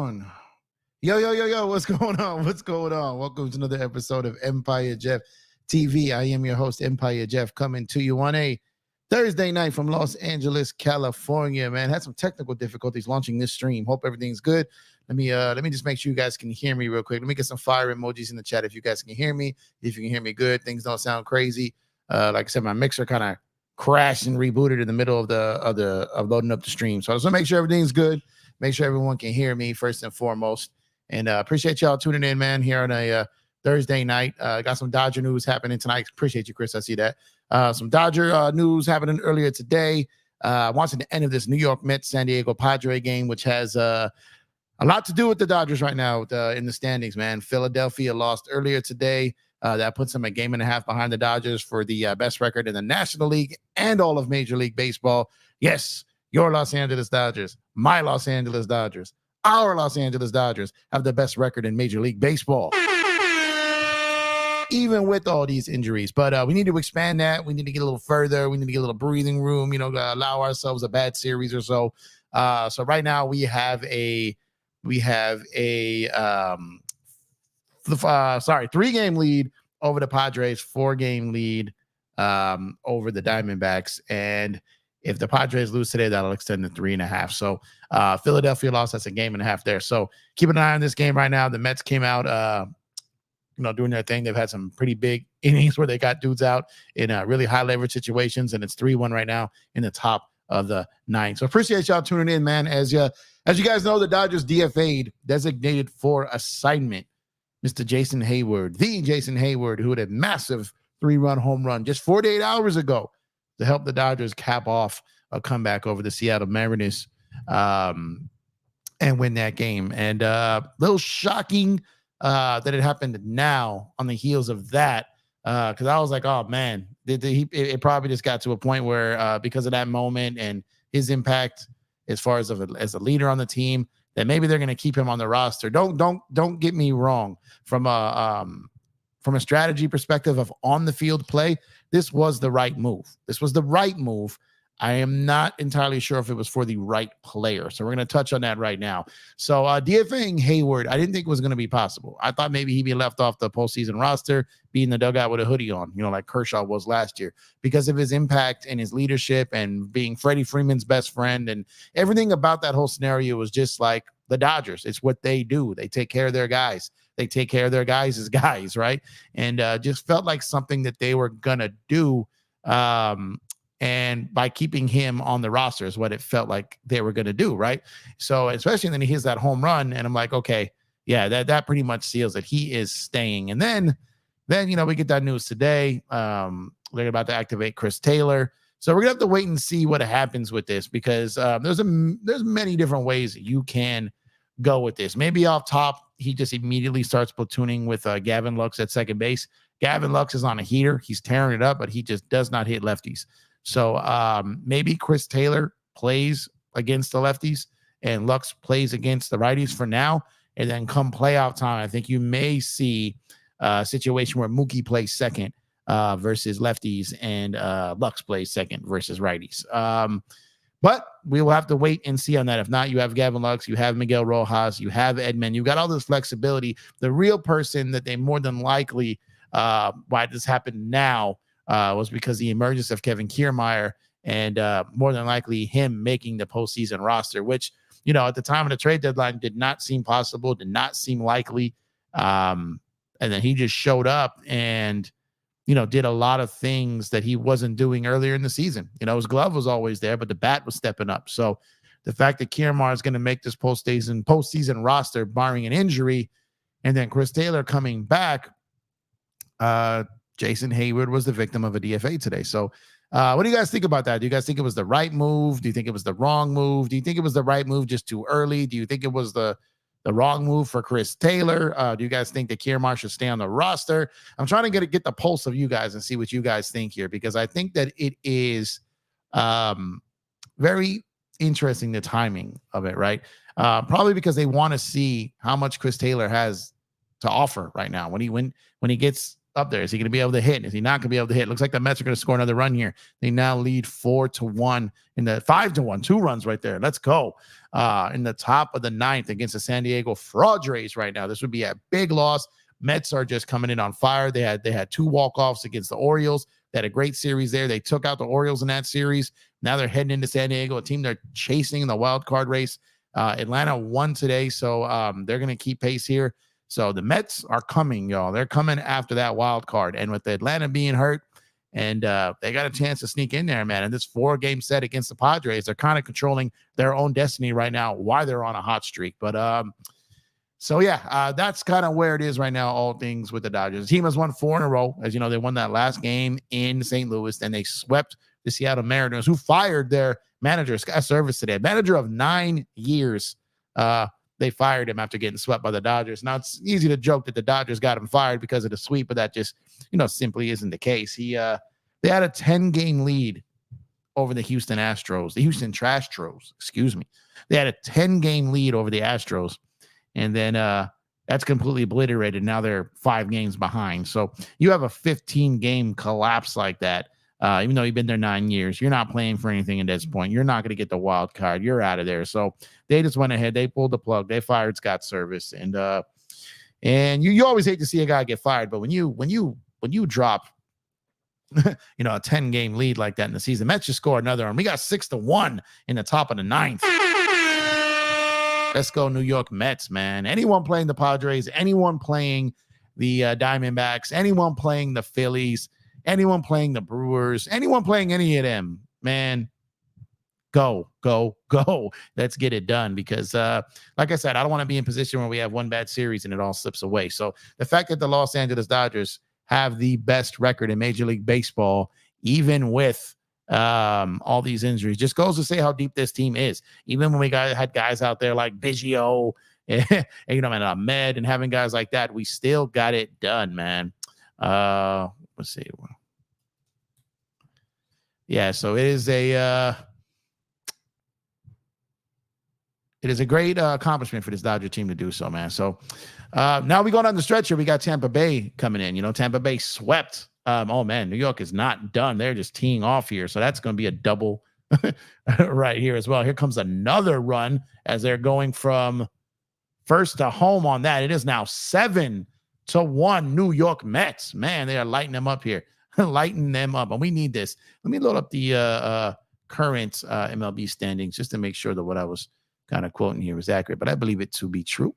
on. Yo, what's going on? What's going on? Welcome to another episode of Empire Jeff TV. I am your host, Empire Jeff, coming to you on a Thursday night from Los Angeles, California. Man, had some technical difficulties launching this stream. Hope everything's good. Let me just make sure you guys can hear me real quick. Let me get some fire emojis in the chat if you guys can hear me. If you can hear me good, things don't sound crazy. Like I said, my mixer kind of crashed and rebooted in the middle of loading up the stream. So I just want to make sure everything's good. Make sure everyone can hear me first and foremost. And appreciate y'all tuning in, man, here on a Thursday night. Got some Dodger news happening tonight. Appreciate you, Chris. I see that. Some Dodger news happening earlier today. Watching the end of this New York Mets San Diego Padre game, which has a lot to do with the Dodgers right now in the standings, man. Philadelphia lost earlier today. That puts them a game and a half behind the Dodgers for the best record in the National League and all of Major League Baseball. Yes, your Los Angeles Dodgers, my Los Angeles Dodgers, our Los Angeles Dodgers have the best record in Major League Baseball, even with all these injuries. But we need to expand that. We need to get a little further. We need to get a little breathing room, allow ourselves a bad series or so. So right now we have a 3-game lead over the Padres, 4-game lead over the Diamondbacks. And if the Padres lose today, that'll extend to 3.5. So Philadelphia lost. That's a 1.5 games there. So keep an eye on this game right now. The Mets came out, doing their thing. They've had some pretty big innings where they got dudes out in really high leverage situations, and it's 3-1 right now in the top of the 9th. So appreciate y'all tuning in, man. As you guys know, the Dodgers DFA'd, designated for assignment, Mr. Jason Heyward, the Jason Heyward, who had a massive 3-run home run just 48 hours ago to help the Dodgers cap off a comeback over the Seattle Mariners and win that game. And a little shocking that it happened now on the heels of that, because I was like, oh, man, it probably just got to a point where because of that moment and his impact as far as a leader on the team, that maybe they're going to keep him on the roster. Don't get me wrong. From a strategy perspective of on the field play, this was the right move. This was the right move. I am not entirely sure if it was for the right player. So we're going to touch on that right now. So DFAing Heyward, I didn't think it was going to be possible. I thought maybe he'd be left off the postseason roster, be in the dugout with a hoodie on, like Kershaw was last year, because of his impact and his leadership and being Freddie Freeman's best friend. And everything about that whole scenario was just like the Dodgers. It's what they do. They take care of their guys. They take care of their guys as guys, right? And just felt like something that they were going to do. And by keeping him on the roster is what it felt like they were going to do, right? So especially then he hits that home run, and I'm like, okay, yeah, that pretty much seals it. He is staying. And then we get that news today. They're about to activate Chris Taylor. So we're gonna have to wait and see what happens with this, because there's many different ways that you can go with this. Maybe off top, he just immediately starts platooning with Gavin Lux at second base. Gavin Lux is on a heater. He's tearing it up, but he just does not hit lefties. So maybe Chris Taylor plays against the lefties and Lux plays against the righties for now. And then come playoff time, I think you may see a situation where Mookie plays second versus lefties and Lux plays second versus righties. But we will have to wait and see on that. If not, you have Gavin Lux, you have Miguel Rojas, you have Edman. You've got all this flexibility. The real person that they more than likely, why this happened now, was because the emergence of Kevin Kiermaier and more than likely him making the postseason roster, which, at the time of the trade deadline did not seem possible, did not seem likely. And then he just showed up and, did a lot of things that he wasn't doing earlier in the season. His glove was always there, but the bat was stepping up. So the fact that Kiermaier is going to make this postseason roster, barring an injury, and then Chris Taylor coming back, Jason Heyward was the victim of a DFA today. So what do you guys think about that? Do you guys think it was the right move? Do you think it was the wrong move? Do you think it was the right move just too early? Do you think it was the wrong move for Chris Taylor? Do you guys think that Kiermaier should stay on the roster? I'm trying to get the pulse of you guys and see what you guys think here, because I think that it is very interesting, the timing of it, right? Probably because they want to see how much Chris Taylor has to offer right now. When he gets up there, is he going to be able to hit? Is he not going to be able to hit? Looks like the Mets are going to score another run here. They now lead 4-1 in the 5-1, 2 runs right there. Let's go. In the top of the 9th against the San Diego Padres right now. This would be a big loss. Mets are just coming in on fire. They had 2 walk-offs against the Orioles. They had a great series there. They took out the Orioles in that series. Now they're heading into San Diego, a team they're chasing in the wild card race. Atlanta won today, so they're going to keep pace here. So the Mets are coming, y'all. They're coming after that wild card. And with Atlanta being hurt, and they got a chance to sneak in there, man. And this 4-game set against the Padres, they're kind of controlling their own destiny right now, why they're on a hot streak. But so yeah, that's kind of where it is right now, all things with the Dodgers. The team has won 4 in a row. As you know, they won that last game in St. Louis. Then they swept the Seattle Mariners, who fired their manager, Scott Service, today. Manager of 9 years. They fired him after getting swept by the Dodgers. Now, it's easy to joke that the Dodgers got him fired because of the sweep, but that just, simply isn't the case. They had a 10-game lead over the Houston Trastros, excuse me. They had a 10-game lead over the Astros, and then that's completely obliterated. Now they're 5 games behind. So you have a 15-game collapse like that. Even though you've been there 9 years, you're not playing for anything at this point. You're not going to get the wild card. You're out of there. So they just went ahead. They pulled the plug. They fired Scott Service, and you always hate to see a guy get fired, but when you when you drop, a 10-game lead like that in the season, Mets just score another one. We got 6-1 in the top of the ninth. Let's go New York Mets, man. Anyone playing the Padres, anyone playing the Diamondbacks, anyone playing the Phillies, anyone playing the Brewers, anyone playing any of them, man, go. Let's get it done because, like I said, I don't want to be in position where we have one bad series and it all slips away. So the fact that the Los Angeles Dodgers have the best record in Major League Baseball, even with all these injuries, just goes to say how deep this team is. Even when we had guys out there like Biggio and Ahmed and having guys like that, we still got it done, man. Let's see. Yeah, so it is a great accomplishment for this Dodger team to do so, man. So now we go down the stretch here. We got Tampa Bay coming in. Tampa Bay swept. New York is not done. They're just teeing off here. So that's going to be a double right here as well. Here comes another run as they're going from first to home on that. It is now 7-1 New York Mets. Man, they are lighting them up here. Lighting them up. And we need this. Let me load up the current MLB standings just to make sure that what I was kind of quoting here is accurate. But I believe it to be true.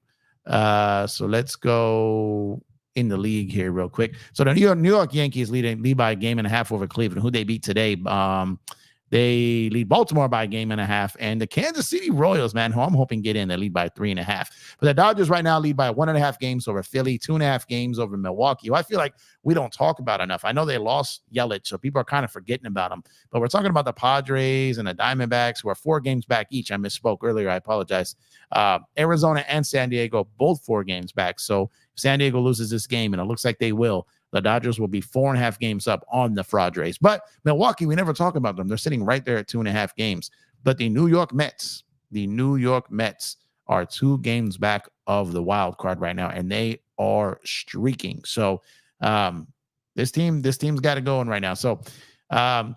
So let's go in the league here real quick. So the New York Yankees lead by a game and a half over Cleveland, who they beat today. They lead Baltimore by a game and a half, and the Kansas City Royals, man, who I'm hoping get in, they lead by 3.5. But the Dodgers right now lead by 1.5 games over Philly, 2.5 games over Milwaukee, who I feel like we don't talk about enough. I know they lost Yelich, so people are kind of forgetting about them. But we're talking about the Padres and the Diamondbacks, who are 4 games back each. I misspoke earlier. I apologize. Arizona and San Diego, both 4 games back. So if San Diego loses this game, and it looks like they will, the Dodgers will be 4.5 games up on the Padres. But Milwaukee, we never talk about them. They're sitting right there at 2.5 games. But the New York Mets are 2 games back of the wild card right now, and they are streaking. So this team's got it going right now. So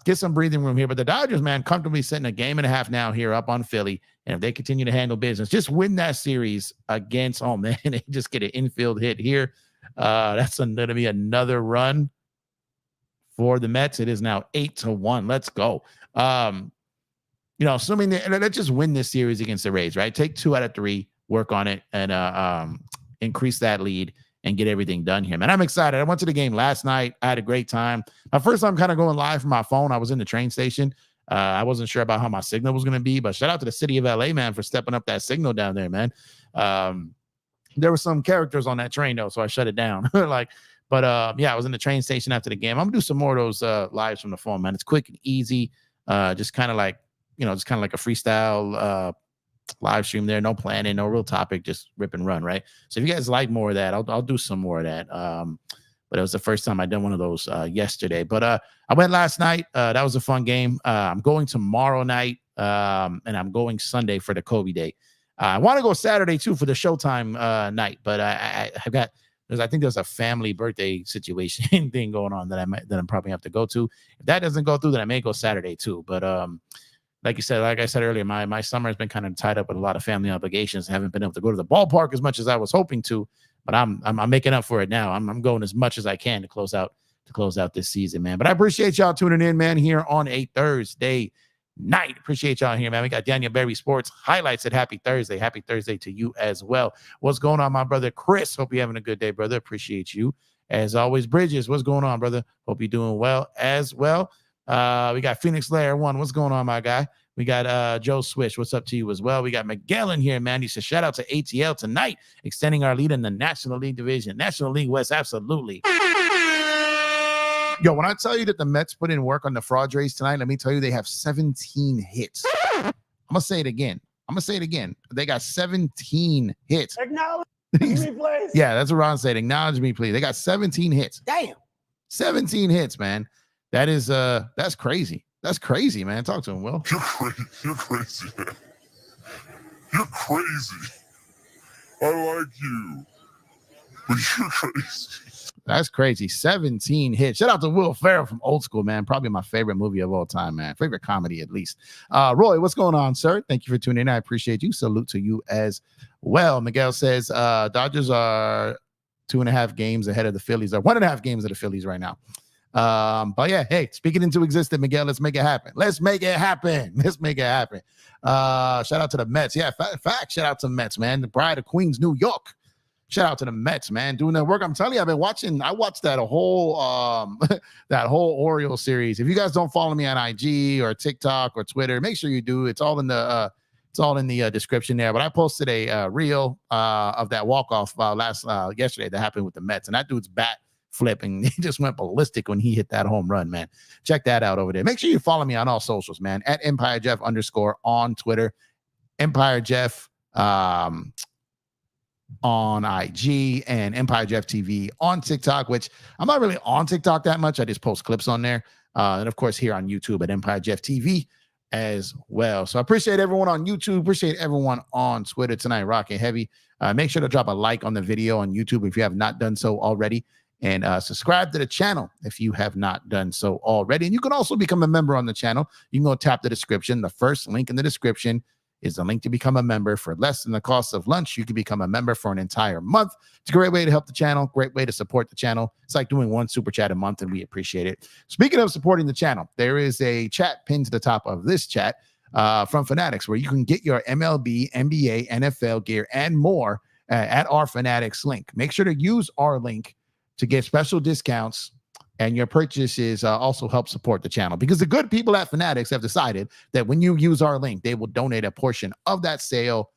get some breathing room here. But the Dodgers, man, comfortably sitting a game and a half now here up on Philly. And if they continue to handle business, just win that series against, they just get an infield hit here. That's going to be another run for the Mets. It is now 8-1. Let's go. Assuming let's just win this series against the Rays, right? Take 2 out of 3, work on it, and increase that lead and get everything done here, man. I'm excited. I went to the game last night. I had a great time. My first time kind of going live from my phone. I was in the train station. I wasn't sure about how my signal was going to be, but shout out to the city of LA, man, for stepping up that signal down there, man. There were some characters on that train though, so I shut it down. I was in the train station after the game. I'm gonna do some more of those lives from the phone, man. It's quick and easy. Just kind of like a freestyle live stream there. No planning, no real topic, just rip and run, right? So if you guys like more of that, I'll do some more of that. But it was the first time I done one of those yesterday. But I went last night. That was a fun game. I'm going tomorrow night, and I'm going Sunday for the Kobe Day. I want to go Saturday too for the Showtime night, but I think there's a family birthday situation thing going on that I'm probably have to go to. If that doesn't go through, then I may go Saturday too. But like I said earlier, my summer has been kind of tied up with a lot of family obligations. I haven't been able to go to the ballpark as much as I was hoping to, but I'm making up for it now. I'm going as much as I can to close out this season, man. But I appreciate y'all tuning in, man, here on a Thursday night. Appreciate y'all here, man. We got Daniel Berry Sports highlights at Happy Thursday. Happy Thursday to you as well. What's going on, my brother Chris? Hope you're having a good day, brother. Appreciate you. As always, Bridges, what's going on, brother? Hope you're doing well as well. We got Phoenix Layer 1. What's going on, my guy? We got Joe Swish. What's up to you as well? We got Miguel in here, man. He says, shout out to ATL tonight, extending our lead in the National League Division. National League West, absolutely. Yo, when I tell you that the Mets put in work on the Padres tonight, let me tell you they have 17 hits. I'm going to say it again. They got 17 hits. Acknowledge me, please. Yeah, that's what Ron said. Acknowledge me, please. They got 17 hits. Damn. 17 hits, man. That's crazy. That's crazy, man. Talk to him, Will. You're crazy, man. You're crazy. I like you, but you're crazy. That's crazy. 17 hits. Shout out to Will Ferrell from Old School, man. Probably my favorite movie of all time, man. Favorite comedy, at least. Roy, what's going on, sir? Thank you for tuning in. I appreciate you. Salute to you as well. Miguel says Dodgers are 2.5 games ahead of the Phillies, or 1.5 games of the Phillies right now. But yeah, hey, speaking into existence, Miguel, let's make it happen. Let's make it happen. Let's make it happen. Shout out to the Mets. Yeah, fact. Shout out to the Mets, man. The Pride of Queens, New York. Shout out to the Mets, man, doing their work. I'm telling you, I watched that whole that whole Orioles series. If you guys don't follow me on IG or TikTok or Twitter, make sure you do. It's all in the description there. But I posted a reel of that walk-off yesterday that happened with the Mets, and that dude's bat flipping. He just went ballistic when he hit that home run, man. Check that out over there. Make sure you follow me on all socials, man, at EmpireJeff_ on Twitter, EmpireJeff on IG, and EmpireJeffTV on TikTok, which I'm not really on TikTok that much. I just post clips on there. And of course, here on YouTube at EmpireJeffTV as well. So I appreciate everyone on YouTube. Appreciate everyone on Twitter tonight, rocking heavy. Make sure to drop a like on the video on YouTube if you have not done so already. And subscribe to the channel if you have not done so already. And you can also become a member on the channel. You can go tap the description. The first link in the description is the link to become a member. For less than the cost of lunch, you can become a member for an entire month. It's a great way to help the channel, great way to support the channel. It's like doing one super chat a month, and we appreciate it. Speaking of supporting the channel, there is a chat pinned to the top of this chat from Fanatics, where you can get your MLB, NBA, NFL gear, and more at our Fanatics link. Make sure to use our link to get special discounts, and your purchases also help support the channel, because the good people at Fanatics have decided that when you use our link, they will donate a portion of that sale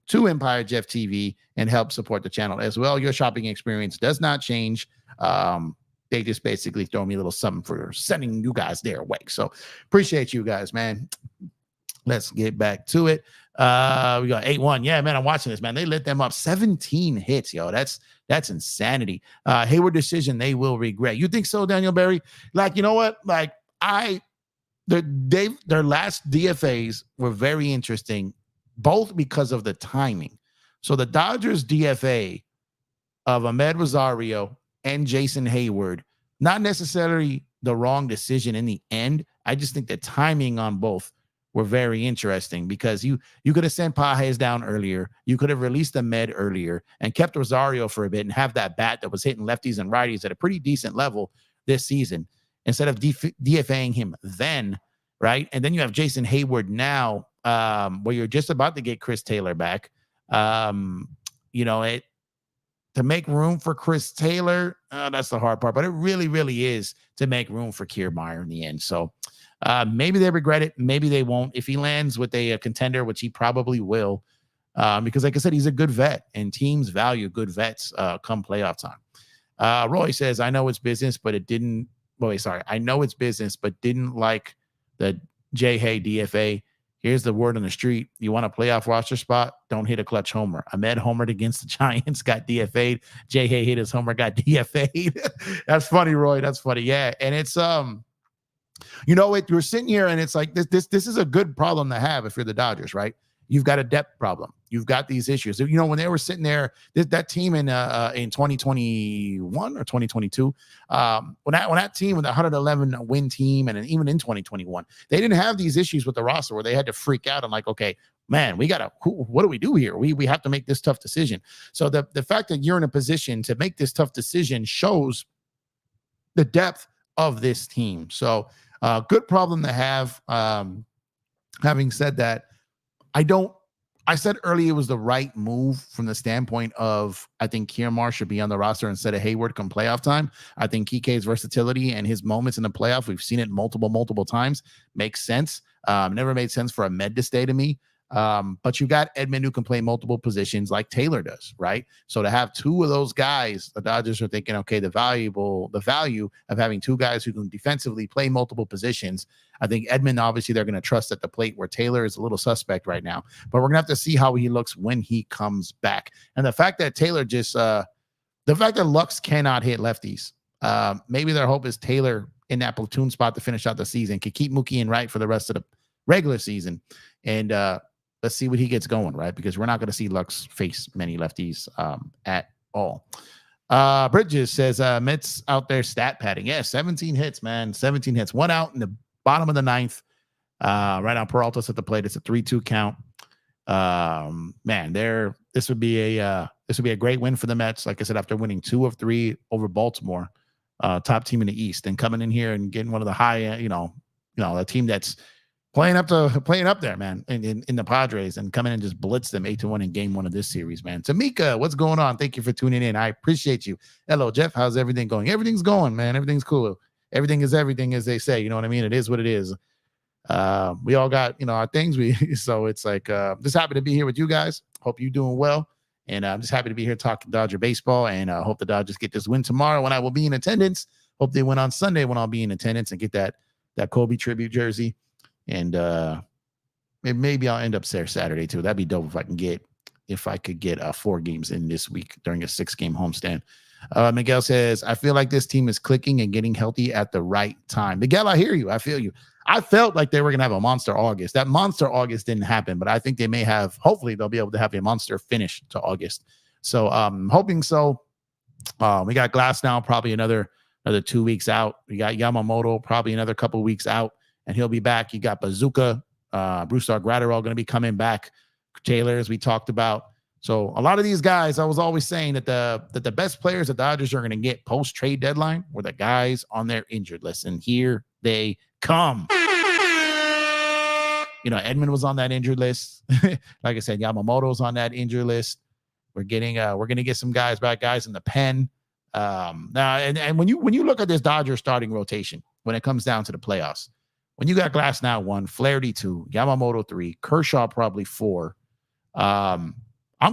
to EmpireJeffTV and help support the channel as well. Your shopping experience does not change. They just basically throw me a little something for sending you guys their way. So appreciate you guys, man. Let's get back to it. We got 8-1. Yeah, man, I'm watching this, man. They lit them up 17 hits, yo. That's insanity. Heyward decision they will regret. You think so, Daniel Berry? Like, you know what? Like, their last DFAs were very interesting, both because of the timing. So the Dodgers DFA of Ahmed Rosario and Jason Heyward, not necessarily the wrong decision in the end. I just think the timing on both were very interesting, because you could have sent Pages down earlier. You could have released Ahmed earlier and kept Rosario for a bit and have that bat that was hitting lefties and righties at a pretty decent level this season, instead of DFAing him then, right? And then you have Jason Heyward now, where you're just about to get Chris Taylor back. To make room for Chris Taylor, that's the hard part, but it really, really is to make room for Kiermaier in the end. So maybe they regret it. Maybe they won't. If he lands with a contender, which he probably will, because like I said, he's a good vet, and teams value good vets come playoff time. Roy says, I know it's business, but it didn't. I know it's business, but didn't like the J. Hay DFA. Here's the word on the street. You want a playoff roster spot? Don't hit a clutch homer. Ahmed homered against the Giants, got DFA'd. J. Hay hit his homer, got DFA'd. That's funny, Roy. That's funny. Yeah. And it's, you're sitting here and it's like, this is a good problem to have if you're the Dodgers, right? You've got a depth problem. You've got these issues. When they were sitting there, that team in 2021 or 2022, when that team, with the 111 win team, and even in 2021, they didn't have these issues with the roster where they had to freak out and like, okay, man, what do we do here? We have to make this tough decision. So the fact that you're in a position to make this tough decision shows the depth of this team. So good problem to have. Having said that, I said earlier it was the right move from the standpoint of, I think Kiermaier should be on the roster instead of Heyward come playoff time. I think Kike's versatility and his moments in the playoff, we've seen it multiple times, makes sense. Never made sense for Ahmed to stay to me. But you got Edman who can play multiple positions like Taylor does, right? So to have two of those guys, the Dodgers are thinking, okay, the value of having two guys who can defensively play multiple positions. I think Edman, obviously, they're going to trust at the plate, where Taylor is a little suspect right now. But we're going to have to see how he looks when he comes back. And the fact that Taylor the fact that Lux cannot hit lefties, maybe their hope is Taylor in that platoon spot to finish out the season, could keep Mookie in right for the rest of the regular season. And let's see what he gets going, right? Because we're not going to see Lux face many lefties at all. Bridges says, Mets out there stat padding. Yeah, 17 hits, man. 17 hits. One out in the bottom of the ninth. Right now, Peralta's at the plate. It's a 3-2 count. Man, this would be a This would be a great win for the Mets. Like I said, after winning 2 of 3 over Baltimore, top team in the East, and coming in here and getting one of the high, a team that's playing up there, man, in the Padres, and coming and just blitz them 8-1 in game 1 of this series, man. Tamika, what's going on? Thank you for tuning in. I appreciate you. Hello, Jeff. How's everything going? Everything's going, man. Everything's cool. Everything is everything, as they say. You know what I mean? It is what it is. We all got, our things. So it's like, just happy to be here with you guys. Hope you're doing well. And I'm just happy to be here talking Dodger baseball, and hope the Dodgers get this win tomorrow when I will be in attendance. Hope they win on Sunday when I'll be in attendance and get that Kobe tribute jersey. And maybe I'll end up there Saturday too. That'd be dope if I could get 4 games in this week during a 6-game homestand. Miguel says, I feel like this team is clicking and getting healthy at the right time. Miguel, I hear you. I feel you. I felt like they were going to have a monster August. That monster August didn't happen, but I think they may have. Hopefully, they'll be able to have a monster finish to August. So hoping so. We got Glass now, probably another 2 weeks out. We got Yamamoto probably another couple weeks out, and he'll be back. You got Bazooka, Brusdar Graterol going to be coming back. Taylor, as we talked about. So a lot of these guys, I was always saying that the best players the Dodgers are going to get post trade deadline were the guys on their injured list, and here they come. Edmund was on that injured list. Like I said, Yamamoto's on that injured list. We're going to get some guys back, guys in the pen. Now, and when you look at this Dodgers starting rotation, when it comes down to the playoffs, when you got Glass now 1, Flaherty 2, Yamamoto 3, Kershaw probably 4. I'm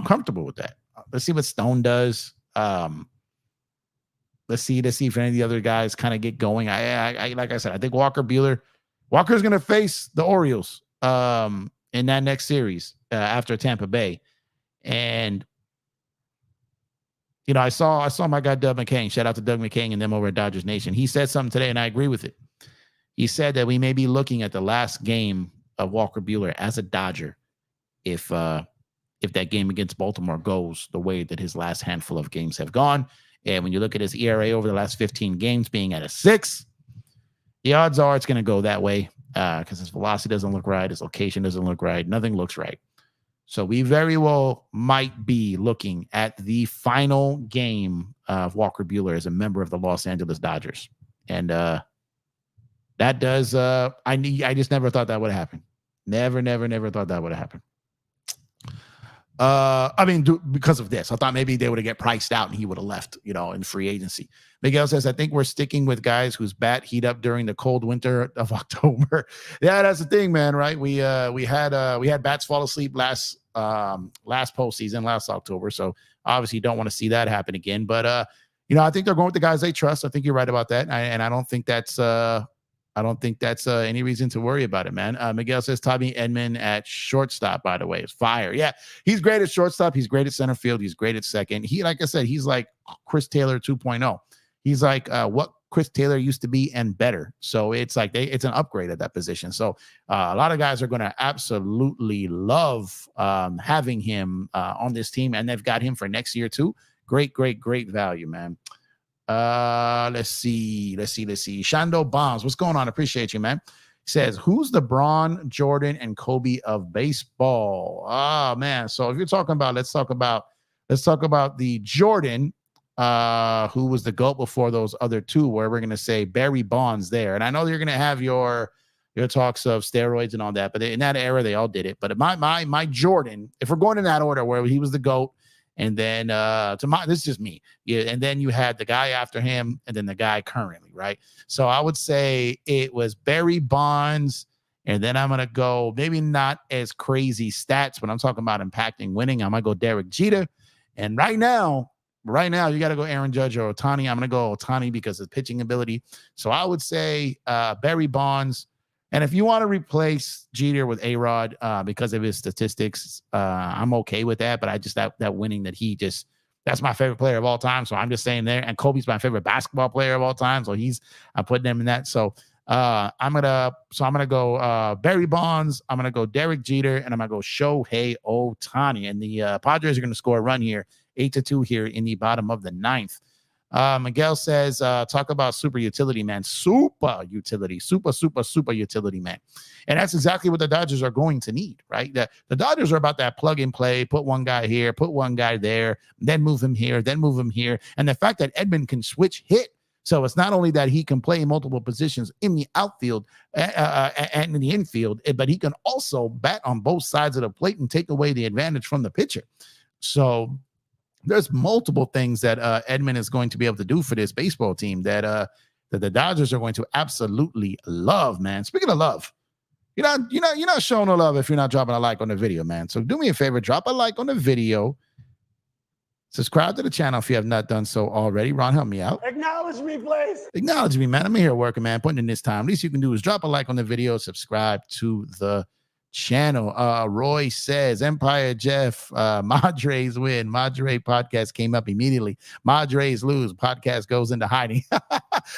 comfortable with that. Let's see what Stone does. Let's see if any of the other guys kind of get going. I like I said, I think Walker's going to face the Orioles in that next series after Tampa Bay. And I saw my guy Doug McCain. Shout out to Doug McCain and them over at Dodgers Nation. He said something today, and I agree with it. He said that we may be looking at the last game of Walker Buehler as a Dodger if that game against Baltimore goes the way that his last handful of games have gone. And when you look at his ERA over the last 15 games being at a 6, the odds are it's going to go that way because his velocity doesn't look right. His location doesn't look right. Nothing looks right. So we very well might be looking at the final game of Walker Buehler as a member of the Los Angeles Dodgers. And that does, I just never thought that would happen. Never thought that would happen. Because of this, I thought maybe they would have get priced out and he would have left, in free agency. Miguel says, I think we're sticking with guys whose bat heat up during the cold winter of October. Yeah, that's the thing, man. Right? We had bats fall asleep last postseason, last October. So obviously you don't want to see that happen again. But I think they're going with the guys they trust. I think you're right about that. And I don't think that's any reason to worry about it, man. Miguel says Tommy Edman at shortstop, by the way, is fire. Yeah, he's great at shortstop. He's great at center field. He's great at second. He, like I said, he's like Chris Taylor 2.0. He's like what Chris Taylor used to be and better. So it's like it's an upgrade at that position. So a lot of guys are going to absolutely love having him on this team, and they've got him for next year too. Great value, man. Let's see. Shando Bombs, what's going on? Appreciate you, man. Says, who's the Braun, Jordan, and Kobe of baseball? Oh man. So if you're talking about, let's talk about the Jordan, who was the GOAT before those other two, where we're gonna say Barry Bonds there. And I know you're gonna have your talks of steroids and all that, but in that era they all did it. But my Jordan, if we're going in that order, where he was the GOAT. And then this is just me. Yeah, and then you had the guy after him, and then the guy currently, right? So I would say it was Barry Bonds, and then I'm gonna go maybe not as crazy stats, but I'm talking about impacting winning. I'm gonna go Derek Jeter. And right now, you got to go Aaron Judge or Ohtani. I'm gonna go Ohtani because of pitching ability. So I would say Barry Bonds. And if you want to replace Jeter with A-Rod because of his statistics, I'm okay with that. But I just that winning that that's my favorite player of all time. So I'm just saying there. And Kobe's my favorite basketball player of all time. So I'm putting him in that. So I'm gonna go Barry Bonds. I'm gonna go Derek Jeter, and I'm gonna go Shohei Ohtani. And the Padres are gonna score a run here, 8-2 here in the bottom of the 9th. Miguel says, talk about super utility, man. Super utility, super utility, man. And that's exactly what the Dodgers are going to need, right? The Dodgers are about that plug and play, put one guy here, put one guy there, then move him here, then move him here. And the fact that Edman can switch hit. So it's not only that he can play multiple positions in the outfield and in the infield, but he can also bat on both sides of the plate and take away the advantage from the pitcher. So there's multiple things that Edman is going to be able to do for this baseball team that the Dodgers are going to absolutely love, man. Speaking of love, you're not showing no love if you're not dropping a like on the video, man. So do me a favor, drop a like on the video. Subscribe to the channel if you have not done so already. Ron, help me out. Acknowledge me, please. Acknowledge me, man. I'm here working, man. Putting in this time. Least you can do is drop a like on the video, subscribe to the channel. Roy says, Empire Jeff, Madres win. Madre podcast came up immediately. Madres lose. Podcast goes into hiding.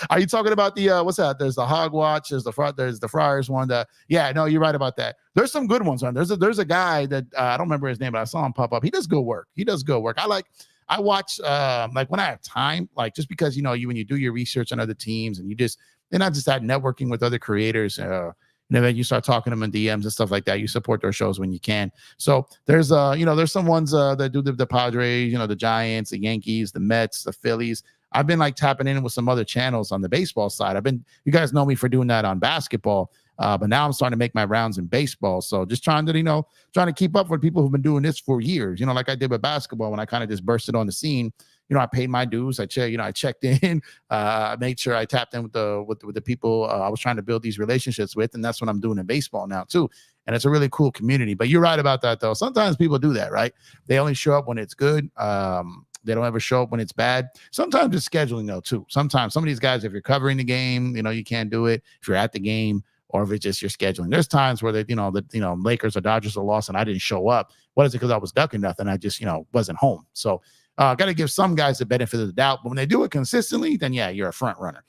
Are you talking about the what's that? There's the Hogwatch. There's the Friars one. Yeah, no, you're right about that. There's some good ones on. There's a guy that I don't remember his name, but I saw him pop up. He does good work. I watch like when I have time, like just because when you do your research on other teams and they're not just that networking with other creators. Then you start talking to them in DMs and stuff like that. You support their shows when you can. So there's there's some ones that do the Padres, the Giants, the Yankees, the Mets, the Phillies. I've been like tapping in with some other channels on the baseball side. You guys know me for doing that on basketball. But now I'm starting to make my rounds in baseball. So just trying to keep up with people who've been doing this for years, like I did with basketball when I kind of just bursted on the scene. I paid my dues. I checked in, made sure I tapped in with the people I was trying to build these relationships with. And that's what I'm doing in baseball now too. And it's a really cool community, but you're right about that though. Sometimes people do that, right? They only show up when it's good. They don't ever show up when it's bad. Sometimes it's scheduling though too. Sometimes some of these guys, if you're covering the game, you can't do it. If you're at the game, or if it's just your scheduling. There's times where Lakers or Dodgers are lost and I didn't show up. What is it? Because I was ducking nothing. I just, wasn't home. So got to give some guys the benefit of the doubt. But when they do it consistently, then yeah, you're a front runner.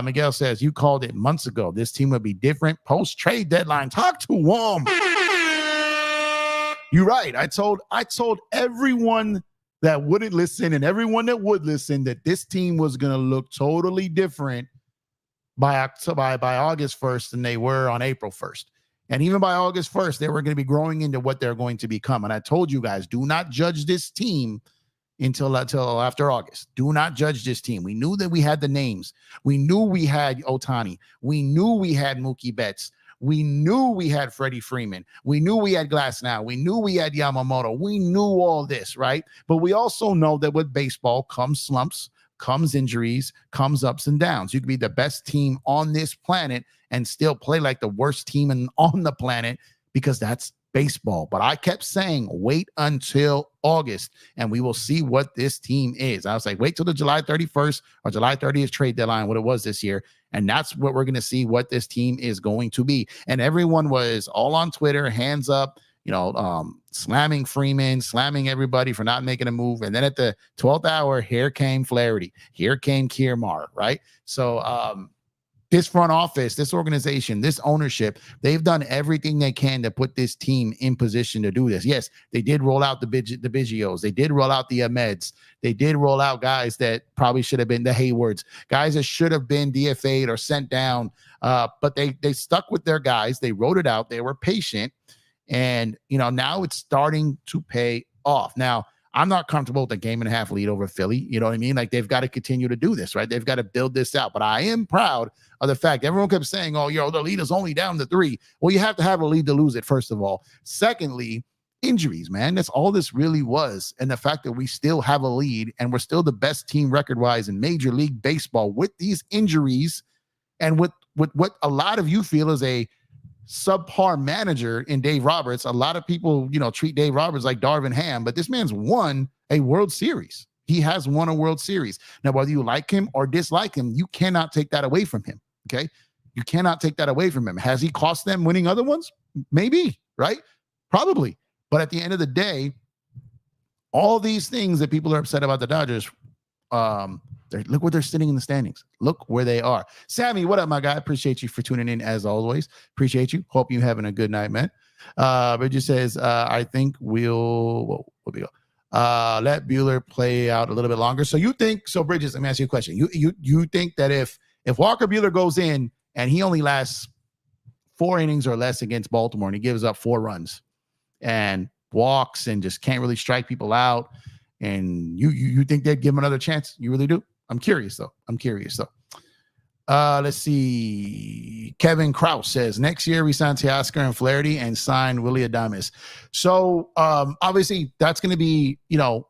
Miguel says, you called it months ago. This team would be different post-trade deadline. Talk to him. You're right. I told everyone that wouldn't listen and everyone that would listen that this team was going to look totally different by August 1st than they were on April 1st. And even by August 1st, they were going to be growing into what they're going to become. And I told you guys, do not judge this team until after August. Do not judge this team. We knew that we had the names. We knew we had Ohtani. We knew we had Mookie Betts. We knew we had Freddie Freeman. We knew we had Glasnow. We knew we had Yamamoto. We knew all this, right? But we also know that with baseball comes slumps, comes injuries, comes ups and downs. You could be the best team on this planet and still play like the worst team on the planet because that's baseball. But I kept saying, wait until August and we will see what this team is. I was like, wait till the July 31st or July 30th trade deadline, what it was this year. And that's what we're going to see what this team is going to be. And everyone was all on Twitter, hands up, slamming Freeman, slamming everybody for not making a move. And then at the 12th hour, here came Flaherty. Here came Kiermaier, right? So this front office, this organization, this ownership, they've done everything they can to put this team in position to do this. Yes, they did roll out the Biggios. They did roll out the Ahmeds. They did roll out guys that probably should have been the Heywards, guys that should have been DFA'd or sent down. But they stuck with their guys. They wrote it out. They were patient. And, now it's starting to pay off. Now, I'm not comfortable with a 1.5 lead over Philly. You know what I mean? Like, they've got to continue to do this, right? They've got to build this out. But I am proud of the fact everyone kept saying, oh, the lead is only down to 3. Well, you have to have a lead to lose it, first of all. Secondly, injuries, man. That's all this really was. And the fact that we still have a lead and we're still the best team record-wise in Major League Baseball with these injuries and with what a lot of you feel is a subpar manager in Dave Roberts. A lot of people, treat Dave Roberts like Darvin Ham, but this man's won a World Series. He has won a World Series. Now, whether you like him or dislike him, you cannot take that away from him. Okay. You cannot take that away from him. Has he cost them winning other ones? Maybe, right? Probably. But at the end of the day, all these things that people are upset about the Dodgers, look where they're sitting in the standings. Look where they are. Sammy, what up, my guy? Appreciate you for tuning in as always. Appreciate you. Hope you're having a good night, man. But just says, I think we'll, where we go? Let Buehler play out a little bit longer. So you think, so Bridges, let me ask you a question. You think that if Walker Buehler goes in and he only lasts 4 innings or less against Baltimore and he gives up 4 runs and walks and just can't really strike people out, and you think they'd give him another chance? You really do? I'm curious though. Let's see. Kevin Kraus says next year we sign Teoscar and Flaherty and sign Willy Adames. So obviously that's going to be,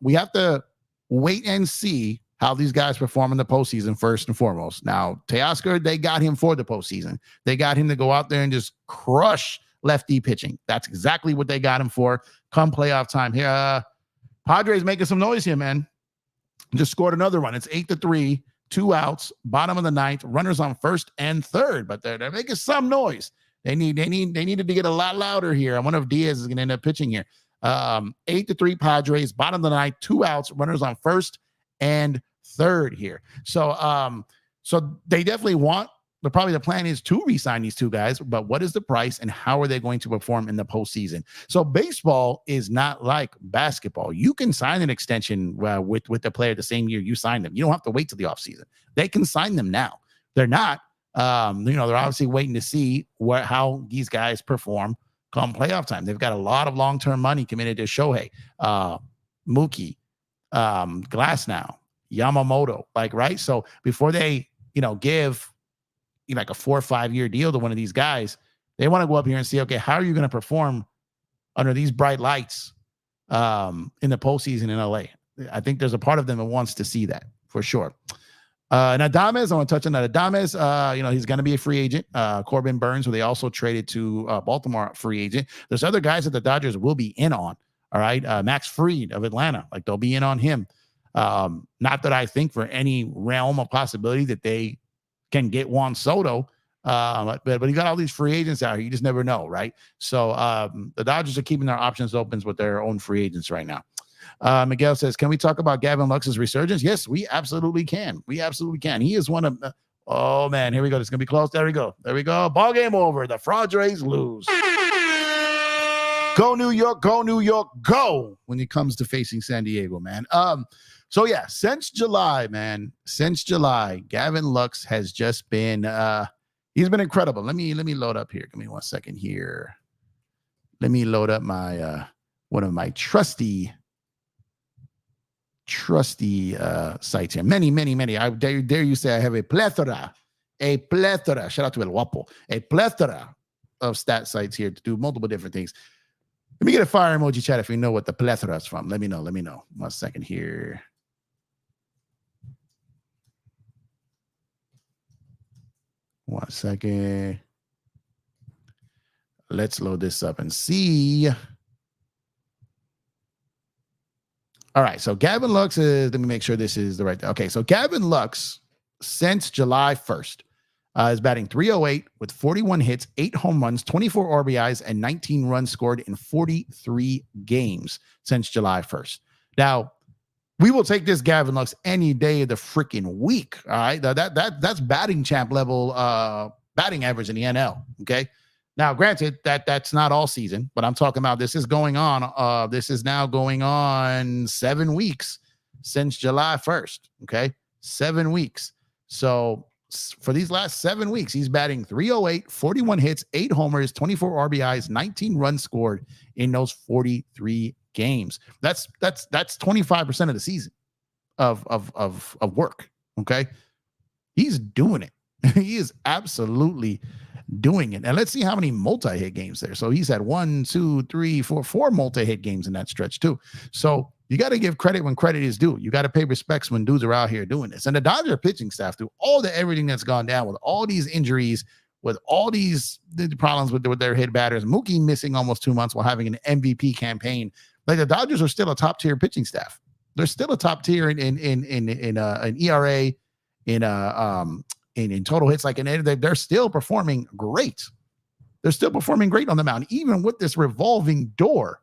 we have to wait and see how these guys perform in the postseason first and foremost. Now, Teoscar, they got him for the postseason. They got him to go out there and just crush lefty pitching. That's exactly what they got him for. Come playoff time here. Padres making some noise here, man. Just scored another run. It's 8-3. 2 outs, bottom of the 9th, runners on first and third, but they're making some noise. They needed to get a lot louder here. I wonder if Diaz is going to end up pitching here. 8-3 Padres, bottom of the 9th, 2 outs, runners on first and third here. So they definitely want. Probably the plan is to re-sign these 2 guys, but what is the price and how are they going to perform in the postseason? So baseball is not like basketball. You can sign an extension with the player the same year you sign them. You don't have to wait till the offseason. They can sign them now. They're not. They're obviously waiting to see how these guys perform come playoff time. They've got a lot of long-term money committed to Shohei, Mookie, Glasnow, Yamamoto, right? So before they, give like a 4 or 5 year deal to one of these guys, they want to go up here and see, okay, how are you going to perform under these bright lights in the postseason in LA? I think there's a part of them that wants to see that for sure. And Adames, I want to touch on that. Adames, he's going to be a free agent. Corbin Burns, who they also traded to Baltimore, free agent. There's other guys that the Dodgers will be in on. All right. Max Fried of Atlanta, they'll be in on him. Not that I think for any realm of possibility that they can get Juan Soto, but you got all these free agents out here. You just never know, right? So the Dodgers are keeping their options open with their own free agents right now. Miguel says, can we talk about Gavin Lux's resurgence? Yes, we absolutely can. He is one of oh, man, here we go. It's going to be close. There we go. Ball game over. The Padres lose. Go New York, go when it comes to facing San Diego, man. So yeah, since July, Gavin Lux has just been he's been incredible. Let me load up here. Give me 1 second here. Let me load up my one of my trusty sites here. Many. I dare you say I have a plethora. Shout out to El Guapo. A plethora of stat sites here to do multiple different things. Let me get a fire emoji, chat, if you know what the plethora is from. Let me know. 1 second here. One second. Let's load this up and see. All right. So Gavin Lux is, let me make sure this is the right. Okay. So Gavin Lux, since July 1st, is batting .308 with 41 hits, 8 home runs, 24 RBIs, and 19 runs scored in 43 games since July 1st. Now, we will take this Gavin Lux any day of the freaking week. All right. That's batting champ level batting average in the NL. Okay. Now, granted, that's not all season, but I'm talking about this is going on. This is now going on 7 weeks since July 1st. Okay. 7 weeks. So for these last 7 weeks, he's batting .308, 41 hits, 8 homers, 24 RBIs, 19 runs scored in those 43 games. That's 25% of the season of work. Okay. He's doing it. He is absolutely doing it. And let's see how many multi-hit games there. So he's had 4 multi-hit games in that stretch too. So you got to give credit when credit is due. You got to pay respects when dudes are out here doing this. And the Dodger pitching staff, through everything that's gone down with all these injuries, with all these problems with their hit batters, Mookie missing almost 2 months while having an MVP campaign. The Dodgers are still a top tier pitching staff. They're still a top tier in ERA, in total hits. And they're still performing great. They're still performing great on the mound, even with this revolving door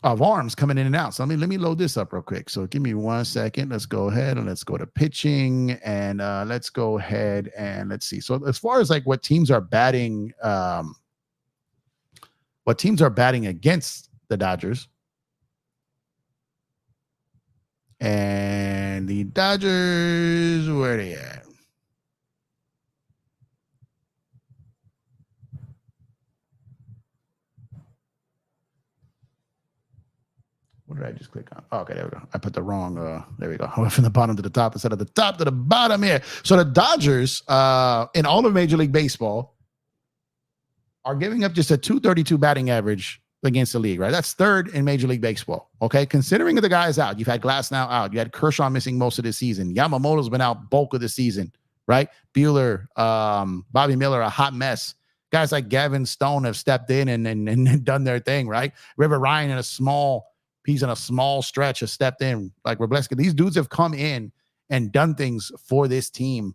of arms coming in and out. So let me load this up real quick. So give me 1 second. Let's go ahead and let's go to pitching, and let's go ahead and let's see. So as far as what teams are batting what teams are batting against the Dodgers. And the Dodgers, where are they at? What did I just click on? Oh, okay, there we go. I put the wrong, there we go. I went from the bottom to the top instead of the top to the bottom here. So the Dodgers, in all of Major League Baseball, are giving up just a 232 batting average against the league, right? That's third in Major League Baseball, okay? Considering the guys out, you've had Glass now out, you had Kershaw missing most of the season, Yamamoto's been out bulk of the season, right? Buehler, Bobby Miller, a hot mess. Guys like Gavin Stone have stepped in and done their thing, right? River Ryan he's in a small stretch, has stepped in, like Robleski. These dudes have come in and done things for this team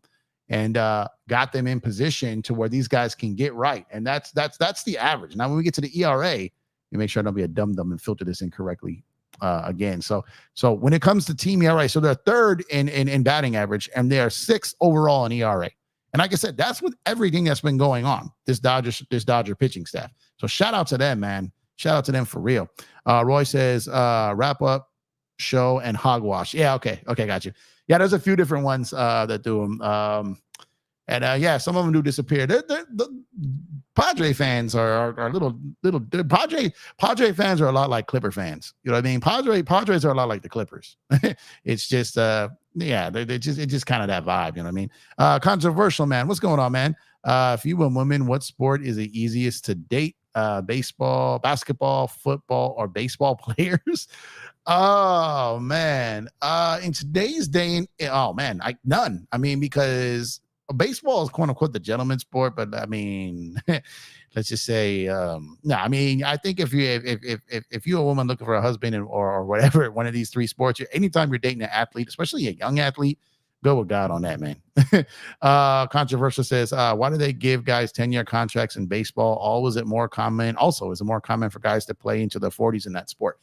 and got them in position to where these guys can get right. And that's the average. Now, when we get to the ERA, you make sure I don't be a dum-dum and filter this incorrectly again. So when it comes to team ERA, so they're third in batting average, and they are sixth overall in ERA. And like I said, that's with everything that's been going on, this Dodger pitching staff. So shout out to them, man. Shout out to them for real. Roy says, wrap up show and hogwash. Yeah, okay, got you. Yeah, there's a few different ones that do them. Yeah, some of them do disappear. The Padre fans are little Padre fans are a lot like Clipper fans. You know what I mean? Padres are a lot like the Clippers. It's just it's just kind of that vibe. You know what I mean? Controversial, man. What's going on, man? If you were women, what sport is the easiest to date? Baseball, basketball, football, or baseball players? Oh man. In today's day, none. I mean, because baseball is quote unquote the gentleman's sport, but I mean, let's just say, I mean, I think if you're a woman looking for a husband or whatever, one of these three sports, anytime you're dating an athlete, especially a young athlete, go with God on that, man. Controversial says, why do they give guys 10-year contracts in baseball? Is it more common for guys to play into their 40s in that sport?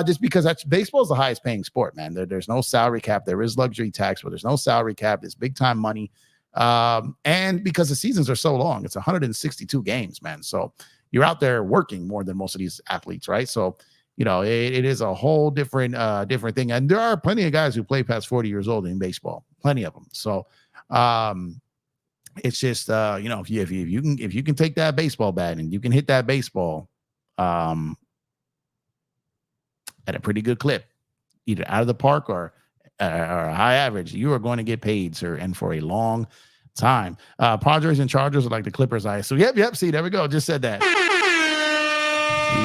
Just because baseball is the highest paying sport, man. There's no salary cap. There is luxury tax, but there's no salary cap. It's big time money. And because the seasons are so long, it's 162 games, man. So you're out there working more than most of these athletes, right? So, you know, it is a whole different thing. And there are plenty of guys who play past 40 years old in baseball, plenty of them. So, it's just, you know, if you can take that baseball bat and you can hit that baseball, at a pretty good clip, either out of the park or a high average, you are going to get paid, sir, and for a long time. Padres and Chargers are like the Clippers, I assume. Yep. See, there we go. Just said that.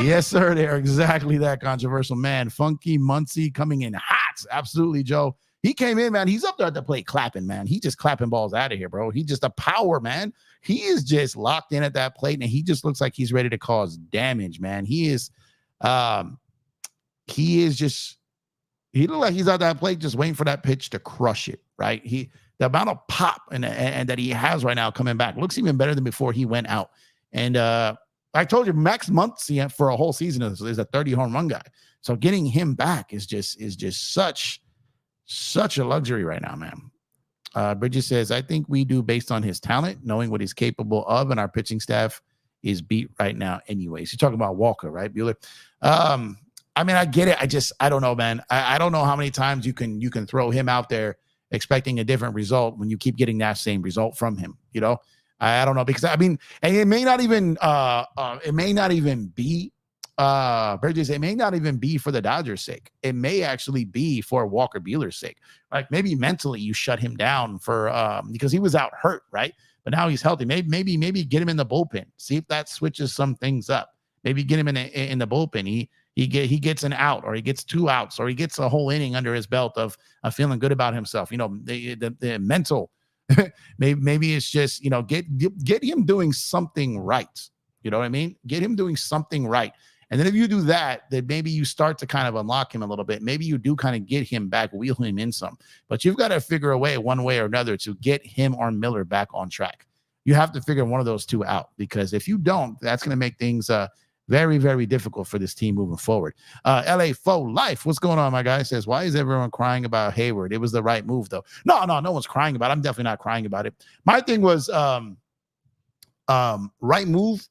Yes, sir. They are exactly that. Controversial, man. Funky Muncie coming in hot. Absolutely, Joe. He came in, man. He's up there at the plate clapping, man. He just clapping balls out of here, bro. He just a power, man. He is just locked in at that plate, and he just looks like he's ready to cause damage, man. He looks like he's at that plate just waiting for that pitch to crush it, right? The amount of pop and that he has right now coming back looks even better than before he went out. And I told you, Max Muncy for a whole season is a 30 home run guy. So getting him back is just such a luxury right now, man. Bridget says, I think we do based on his talent, knowing what he's capable of, and our pitching staff is beat right now anyways. You're talking about Walker, right, Buehler? I mean, I get it. I don't know, man. I don't know how many times you can throw him out there expecting a different result when you keep getting that same result from him. You know, I don't know, because I mean, and it may not even be Bridges. It may not even be for the Dodgers' sake. It may actually be for Walker Buehler's sake. Like maybe mentally you shut him down for because he was out hurt, right? But now he's healthy. Maybe get him in the bullpen. See if that switches some things up. Maybe get him in the bullpen. He gets an out, or he gets 2 outs, or he gets a whole inning under his belt of feeling good about himself. You know, the mental. maybe it's just, you know, get him doing something right. You know what I mean? Get him doing something right. And then if you do that, then maybe you start to kind of unlock him a little bit. Maybe you do kind of get him back, wheel him in some. But you've got to figure a way, one way or another, to get him or Miller back on track. You have to figure one of those two out, because if you don't, that's going to make things very, very difficult for this team moving forward. LA Faux Life, what's going on, my guy? Says, why is everyone crying about Heyward? It was the right move, though. No one's crying about it. I'm definitely not crying about it. My thing was right move.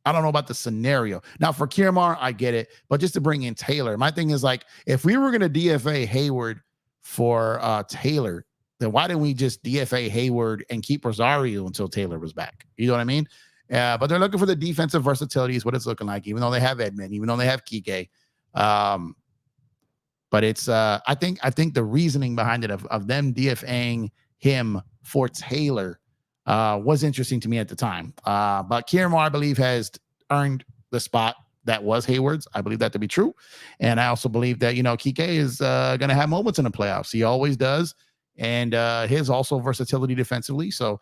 I don't know about the scenario. Now for Kiermaier, I get it, but just to bring in Taylor, my thing is like, if we were going to DFA Heyward for Taylor, then why didn't we just DFA Heyward and keep Rosario until Taylor was back? You know what I mean? But they're looking for the defensive versatility is what it's looking like, even though they have Edmund, even though they have Kike. But it's I think the reasoning behind it of them DFAing him for Taylor was interesting to me at the time. But Kiermaier, I believe, has earned the spot that was Heyward's. I believe that to be true. And I also believe that, Kike is going to have moments in the playoffs. He always does. And his also versatility defensively. So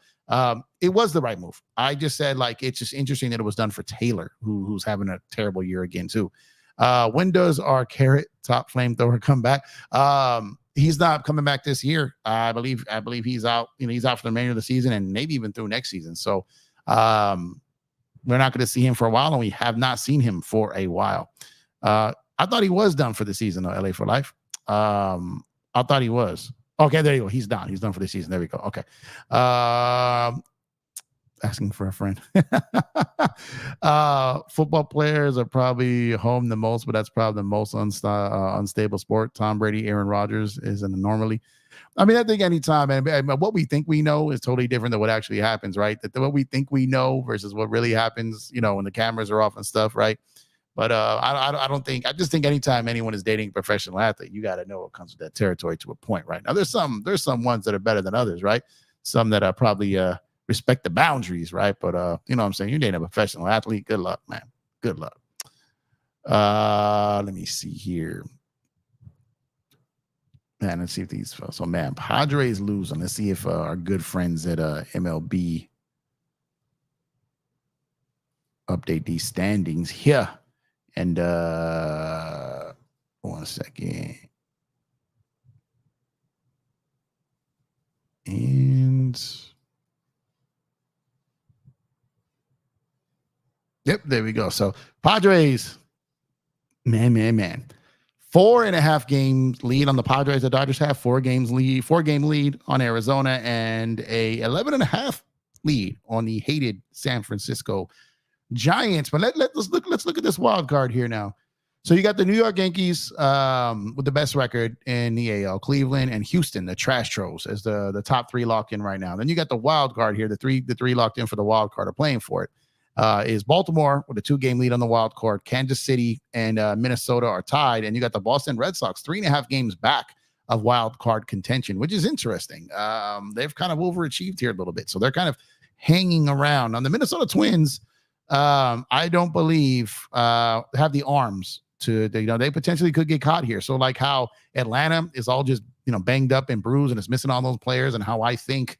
it was the right move. I just said, like, it's just interesting that it was done for Taylor, who's having a terrible year again, too. When does our Carrot top flamethrower come back? He's not coming back this year. I believe he's out. He's out for the remainder of the season and maybe even through next season. So we're not going to see him for a while, and we have not seen him for a while. I thought he was done for the season, though, LA for life. I thought he was. Okay, there you go. He's done. He's done for the season. There we go. Okay. Asking for a friend. Football players are probably home the most, but that's probably the most unstable sport. Tom Brady, Aaron Rodgers is an anomaly. I mean, I think anytime, and what we think we know is totally different than what actually happens, right? That what we think we know versus what really happens, when the cameras are off and stuff, right? But I don't think, I just think anytime anyone is dating a professional athlete, you got to know what comes with that territory to a point, right? Now, there's some ones that are better than others, right? Some that are probably respect the boundaries, right? But you know what I'm saying? You're dating a professional athlete. Good luck, man. Good luck. Let me see here. Man, let's see if these. So, man, Padres losing. Let's see if our good friends at MLB update these standings here. And 1 second. And yep, there we go. So Padres, man. 4.5 games lead on the Padres. The Dodgers have 4-game lead on Arizona, and a 11.5 lead on the hated San Francisco Giants. But let's look at this wild card here now. So you got the New York Yankees with the best record in the AL, Cleveland and Houston, the trash trolls, as the top 3 locked in right now. Then you got the wild card here. The three locked in for the wild card are playing for it. Is Baltimore with a 2-game lead on the wild card. Kansas City and Minnesota are tied, and you got the Boston Red Sox 3.5 games back of wild card contention, which is interesting. They've kind of overachieved here a little bit, so they're kind of hanging around. On the Minnesota Twins, I don't believe have the arms to, they potentially could get caught here. So like how Atlanta is all just, banged up and bruised and is missing all those players, and how I think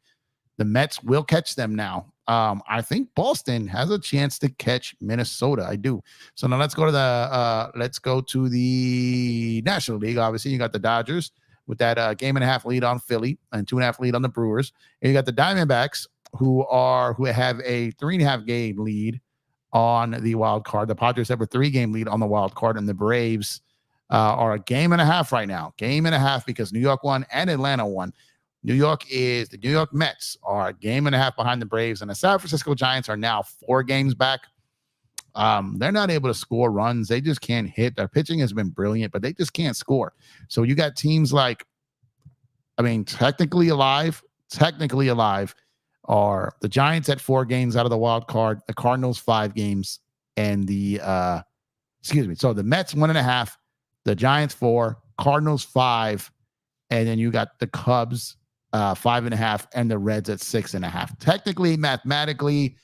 the Mets will catch them now. I think Boston has a chance to catch Minnesota. I do. So now let's go to the National League. Obviously, you got the Dodgers with that 1.5 lead on Philly and 2.5 lead on the Brewers. And you got the Diamondbacks who have a 3.5 game lead on the wild card. The Padres have a 3-game lead on the wild card, and the Braves are 1.5 games right now. 1.5 games because New York won and Atlanta won. The New York Mets are 1.5 games behind the Braves, and the San Francisco Giants are now 4 games back. They're not able to score runs. They just can't hit. Their pitching has been brilliant, but they just can't score. So you got teams like, technically alive are the Giants at 4 games out of the wild card, the Cardinals 5 games, and the so the Mets 1.5, the Giants 4, Cardinals 5, and then you got the Cubs 5.5, and the Reds at 6.5. Technically, mathematically,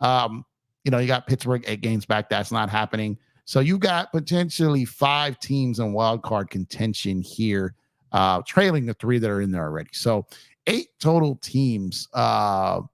you got Pittsburgh 8 games back. That's not happening. So you got potentially 5 teams in wild card contention here, trailing the 3 that are in there already. So 8 total teams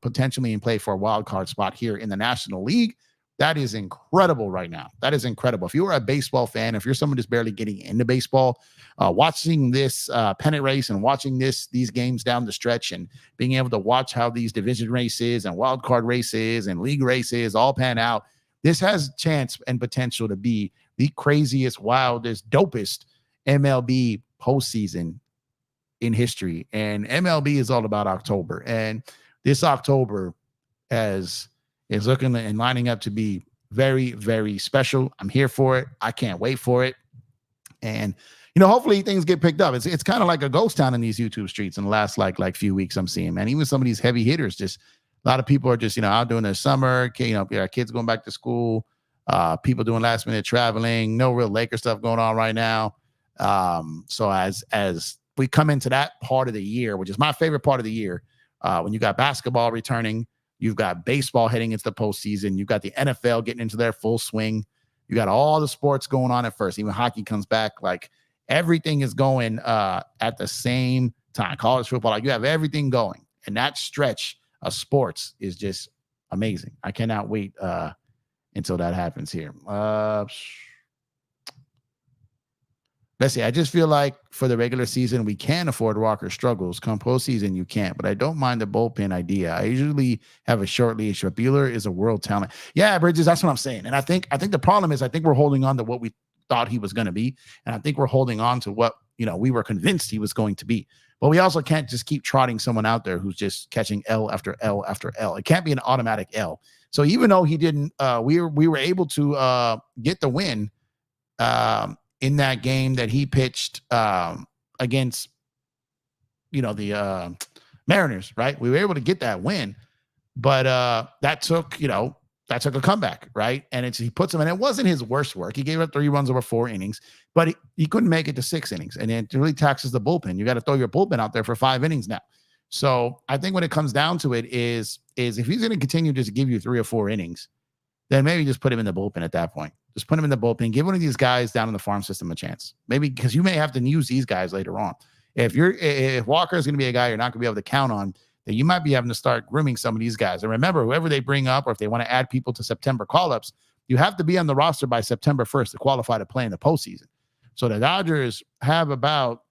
potentially in play for a wild card spot here in the National League. That is incredible right now. That is incredible. If you are a baseball fan, if you're someone just barely getting into baseball, watching this pennant race and watching these games down the stretch and being able to watch how these division races and wild card races and league races all pan out, this has chance and potential to be the craziest, wildest, dopest MLB postseason in history. And MLB is all about October. And this October is looking and lining up to be very, very special. I'm here for it. I can't wait for it. And, hopefully things get picked up. It's kind of like a ghost town in these YouTube streets in the last like few weeks I'm seeing, man. Even some of these heavy hitters, just a lot of people are just, out doing their summer, kids going back to school, people doing last minute traveling, no real Laker stuff going on right now. So as we come into that part of the year, which is my favorite part of the year, when you got basketball returning, you've got baseball heading into the postseason, you've got the NFL getting into their full swing, you got all the sports going on at first, even hockey comes back, like everything is going at the same time. College football, like you have everything going, and that stretch of sports is just amazing. I cannot wait until that happens here. Let's see. I just feel like for the regular season, we can afford Walker's struggles. Come postseason, you can't. But I don't mind the bullpen idea. I usually have a short leash, but Buehler is a world talent. Yeah, Bridges, that's what I'm saying. And I think the problem is I think we're holding on to what we thought he was going to be. And I think we're holding on to what, we were convinced he was going to be. But we also can't just keep trotting someone out there who's just catching L after L after L. It can't be an automatic L. So even though he didn't, we were able to get the win in that game that he pitched against, the Mariners, right? We were able to get that win, but that took a comeback, right? And he puts him, and it wasn't his worst work. He gave up 3 runs over 4 innings, but he couldn't make it to 6 innings, and it really taxes the bullpen. You got to throw your bullpen out there for 5 innings now. So I think when it comes down to it is if he's going to continue just to give you 3 or 4 innings, then maybe just put him in the bullpen at that point. Just put him in the bullpen. Give one of these guys down in the farm system a chance. Maybe because you may have to use these guys later on. If Walker is going to be a guy you're not going to be able to count on, then you might be having to start grooming some of these guys. And remember, whoever they bring up, or if they want to add people to September call-ups, you have to be on the roster by September 1st to qualify to play in the postseason. So the Dodgers have about,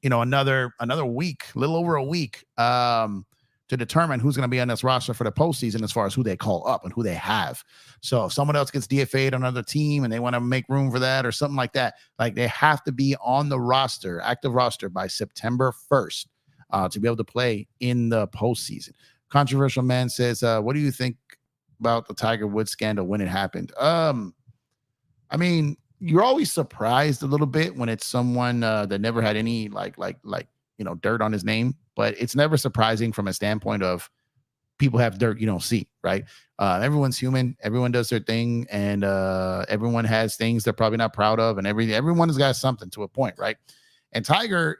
another week, a little over a week, to determine who's going to be on this roster for the postseason as far as who they call up and who they have. So if someone else gets DFA'd on another team and they want to make room for that or something like that, like they have to be on the roster, active roster by September 1st to be able to play in the postseason. Controversial Man says, what do you think about the Tiger Woods scandal when it happened? I mean, you're always surprised a little bit when it's someone that never had any like dirt on his name, but it's never surprising from a standpoint of people have dirt you don't see, right? Everyone's human, everyone does their thing, and everyone has things they're probably not proud of, and everyone has got something to a point, right? And Tiger,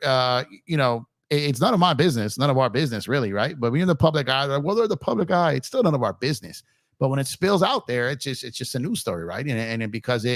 it's none of my business, none of our business, really, right? But when you're in the public eye, well, they're the public eye, it's still none of our business. But when it spills out there, it's just a news story, right? And because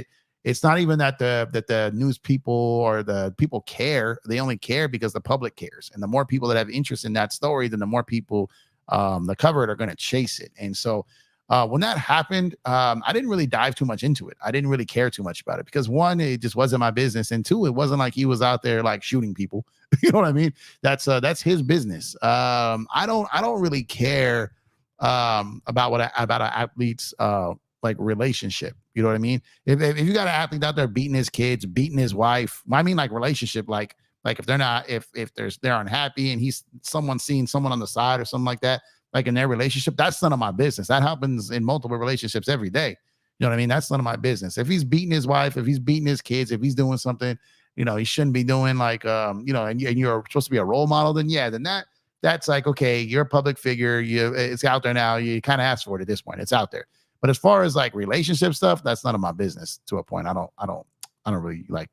it's not even that the news people or the people care. They only care because the public cares. And the more people that have interest in that story, then the more people that cover it are going to chase it. And so when that happened, I didn't really dive too much into it. I didn't really care too much about it because 1, it just wasn't my business. And 2, it wasn't like he was out there like shooting people. You know what I mean? That's his business. I don't really care about an athlete's like relationship. You know what I mean? If you got an athlete out there beating his kids, beating his wife, I mean like relationship, like if they're not, if they're unhappy and he's someone seeing someone on the side or something like that, like in their relationship, that's none of my business. That happens in multiple relationships every day. You know what I mean? That's none of my business. If he's beating his wife, if he's beating his kids, if he's doing something, he shouldn't be doing like, and you're supposed to be a role model, then that's like, okay, you're a public figure. It's out there now. You kind of asked for it at this point. It's out there. But as far as like relationship stuff, that's none of my business to a point. I don't really like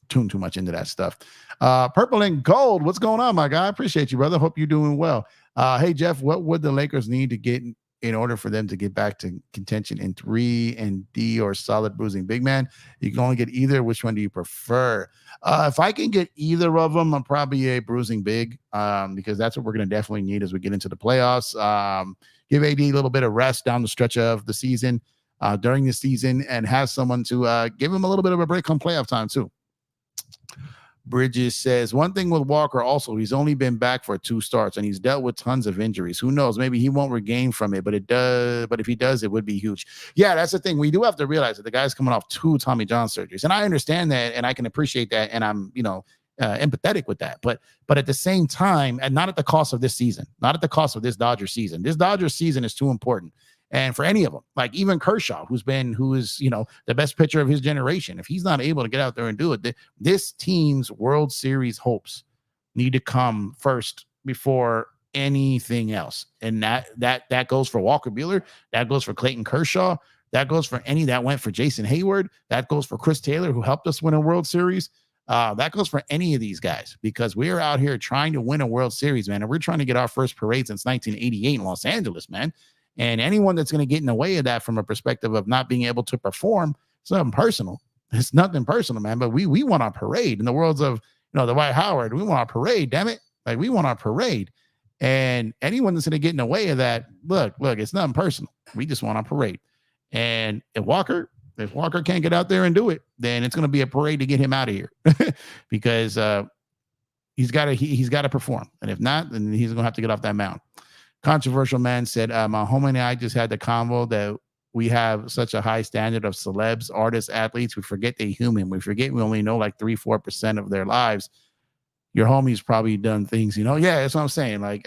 tune too much into that stuff. Purple and Gold, what's going on, my guy? I appreciate you, brother. Hope you're doing well. Hey, Jeff, what would the Lakers need to get in order for them to get back to contention in 3 and D or solid bruising big man? You can only get either. Which one do you prefer? If I can get either of them, I'm probably a bruising big because that's what we're going to definitely need as we get into the playoffs. Give AD a little bit of rest down the stretch of the season, during the season, and have someone to give him a little bit of a break on playoff time too. Bridges says, one thing with Walker also, he's only been back for 2 starts and he's dealt with tons of injuries. Who knows? Maybe he won't regain from it, but if he does, it would be huge. Yeah, that's the thing. We do have to realize that the guy's coming off 2 Tommy John surgeries. And I understand that and I can appreciate that. And I'm, empathetic with that. But at the same time, and not at the cost of this season, not at the cost of this Dodgers season. This Dodgers season is too important. And for any of them, like even Kershaw, who is, the best pitcher of his generation, if he's not able to get out there and do it, this team's World Series hopes need to come first before anything else. And that goes for Walker Buehler. That goes for Clayton Kershaw. That goes for that went for Jason Heyward. That goes for Chris Taylor, who helped us win a World Series. That goes for any of these guys, because we're out here trying to win a World Series, man. And we're trying to get our first parade since 1988 in Los Angeles, man. And anyone that's going to get in the way of that from a perspective of not being able to perform, it's nothing personal. It's nothing personal, man. But we want our parade in the worlds of, the Dwight Howard. We want our parade, damn it. Like, we want our parade. And anyone that's going to get in the way of that, look, it's nothing personal. We just want our parade. And if Walker can't get out there and do it, then it's going to be a parade to get him out of here because he's got to perform. And if not, then he's going to have to get off that mound. Controversial man said, my homie and I just had the convo that we have such a high standard of celebs, artists, athletes. We forget they're human. We forget we only know like 3-4% of their lives. Your homie's probably done things, Yeah, that's what I'm saying. Like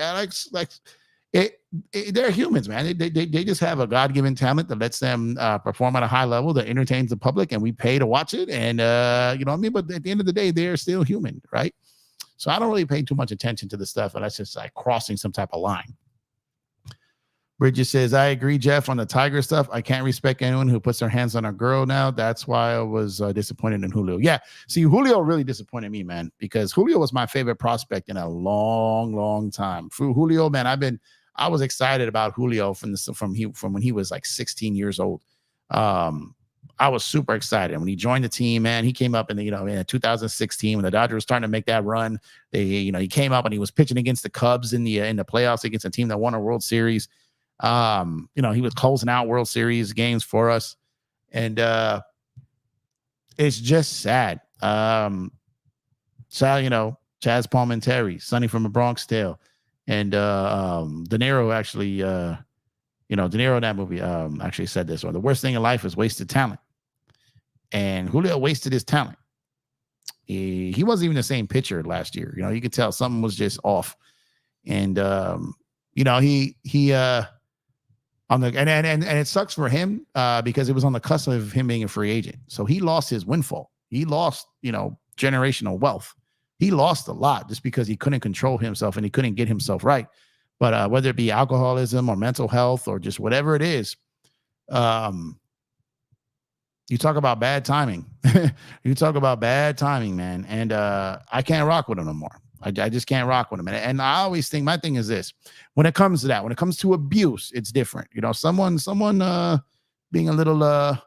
they're humans, man. They just have a God-given talent that lets them perform at a high level that entertains the public, and we pay to watch it. And you know what I mean? But at the end of the day, they're still human, right? So I don't really pay too much attention to the stuff, and that's just like crossing some type of line. Bridget says, I agree, Jeff, on the Tiger stuff. I can't respect anyone who puts their hands on a girl now. That's why I was disappointed in Julio. Yeah, see, Julio really disappointed me, man, because Julio was my favorite prospect in a long, long time. For Julio, man, I was excited about Julio from when he was like 16 years old. I was super excited when he joined the team, man. He came up in in 2016 when the Dodgers were starting to make that run. He came up and he was pitching against the Cubs in the playoffs against a team that won a World Series. He was closing out World Series games for us. And it's just sad. Chaz Palminteri, Sonny from a Bronx Tale. And De Niro actually, De Niro in that movie actually said this, or the worst thing in life is wasted talent. And Julio wasted his talent. He wasn't even the same pitcher last year. You could tell something was just off. And and it sucks for him because it was on the cusp of him being a free agent. So he lost his windfall. He lost, generational wealth. He lost a lot just because he couldn't control himself and he couldn't get himself right. But whether it be alcoholism or mental health or just whatever it is, you talk about bad timing. You talk about bad timing, man. And I can't rock with him no more. I just can't rock with him. And I always think, my thing is this, when it comes to that, when it comes to abuse, it's different. Someone being a little,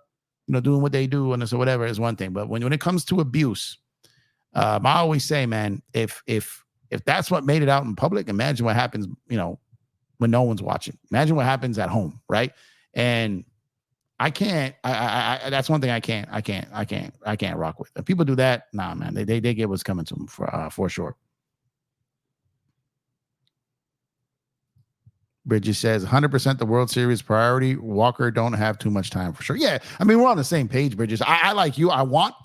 doing what they do and so whatever is one thing. But when it comes to abuse, I always say, man, if that's what made it out in public, imagine what happens, when no one's watching. Imagine what happens at home, right? And I can't. That's one thing I can't rock with. If people do that, nah, man, they get what's coming to them for sure. Bridget says 100% the World Series priority. Walker don't have too much time for sure. Yeah, I mean, we're on the same page, Bridget. I like you. I want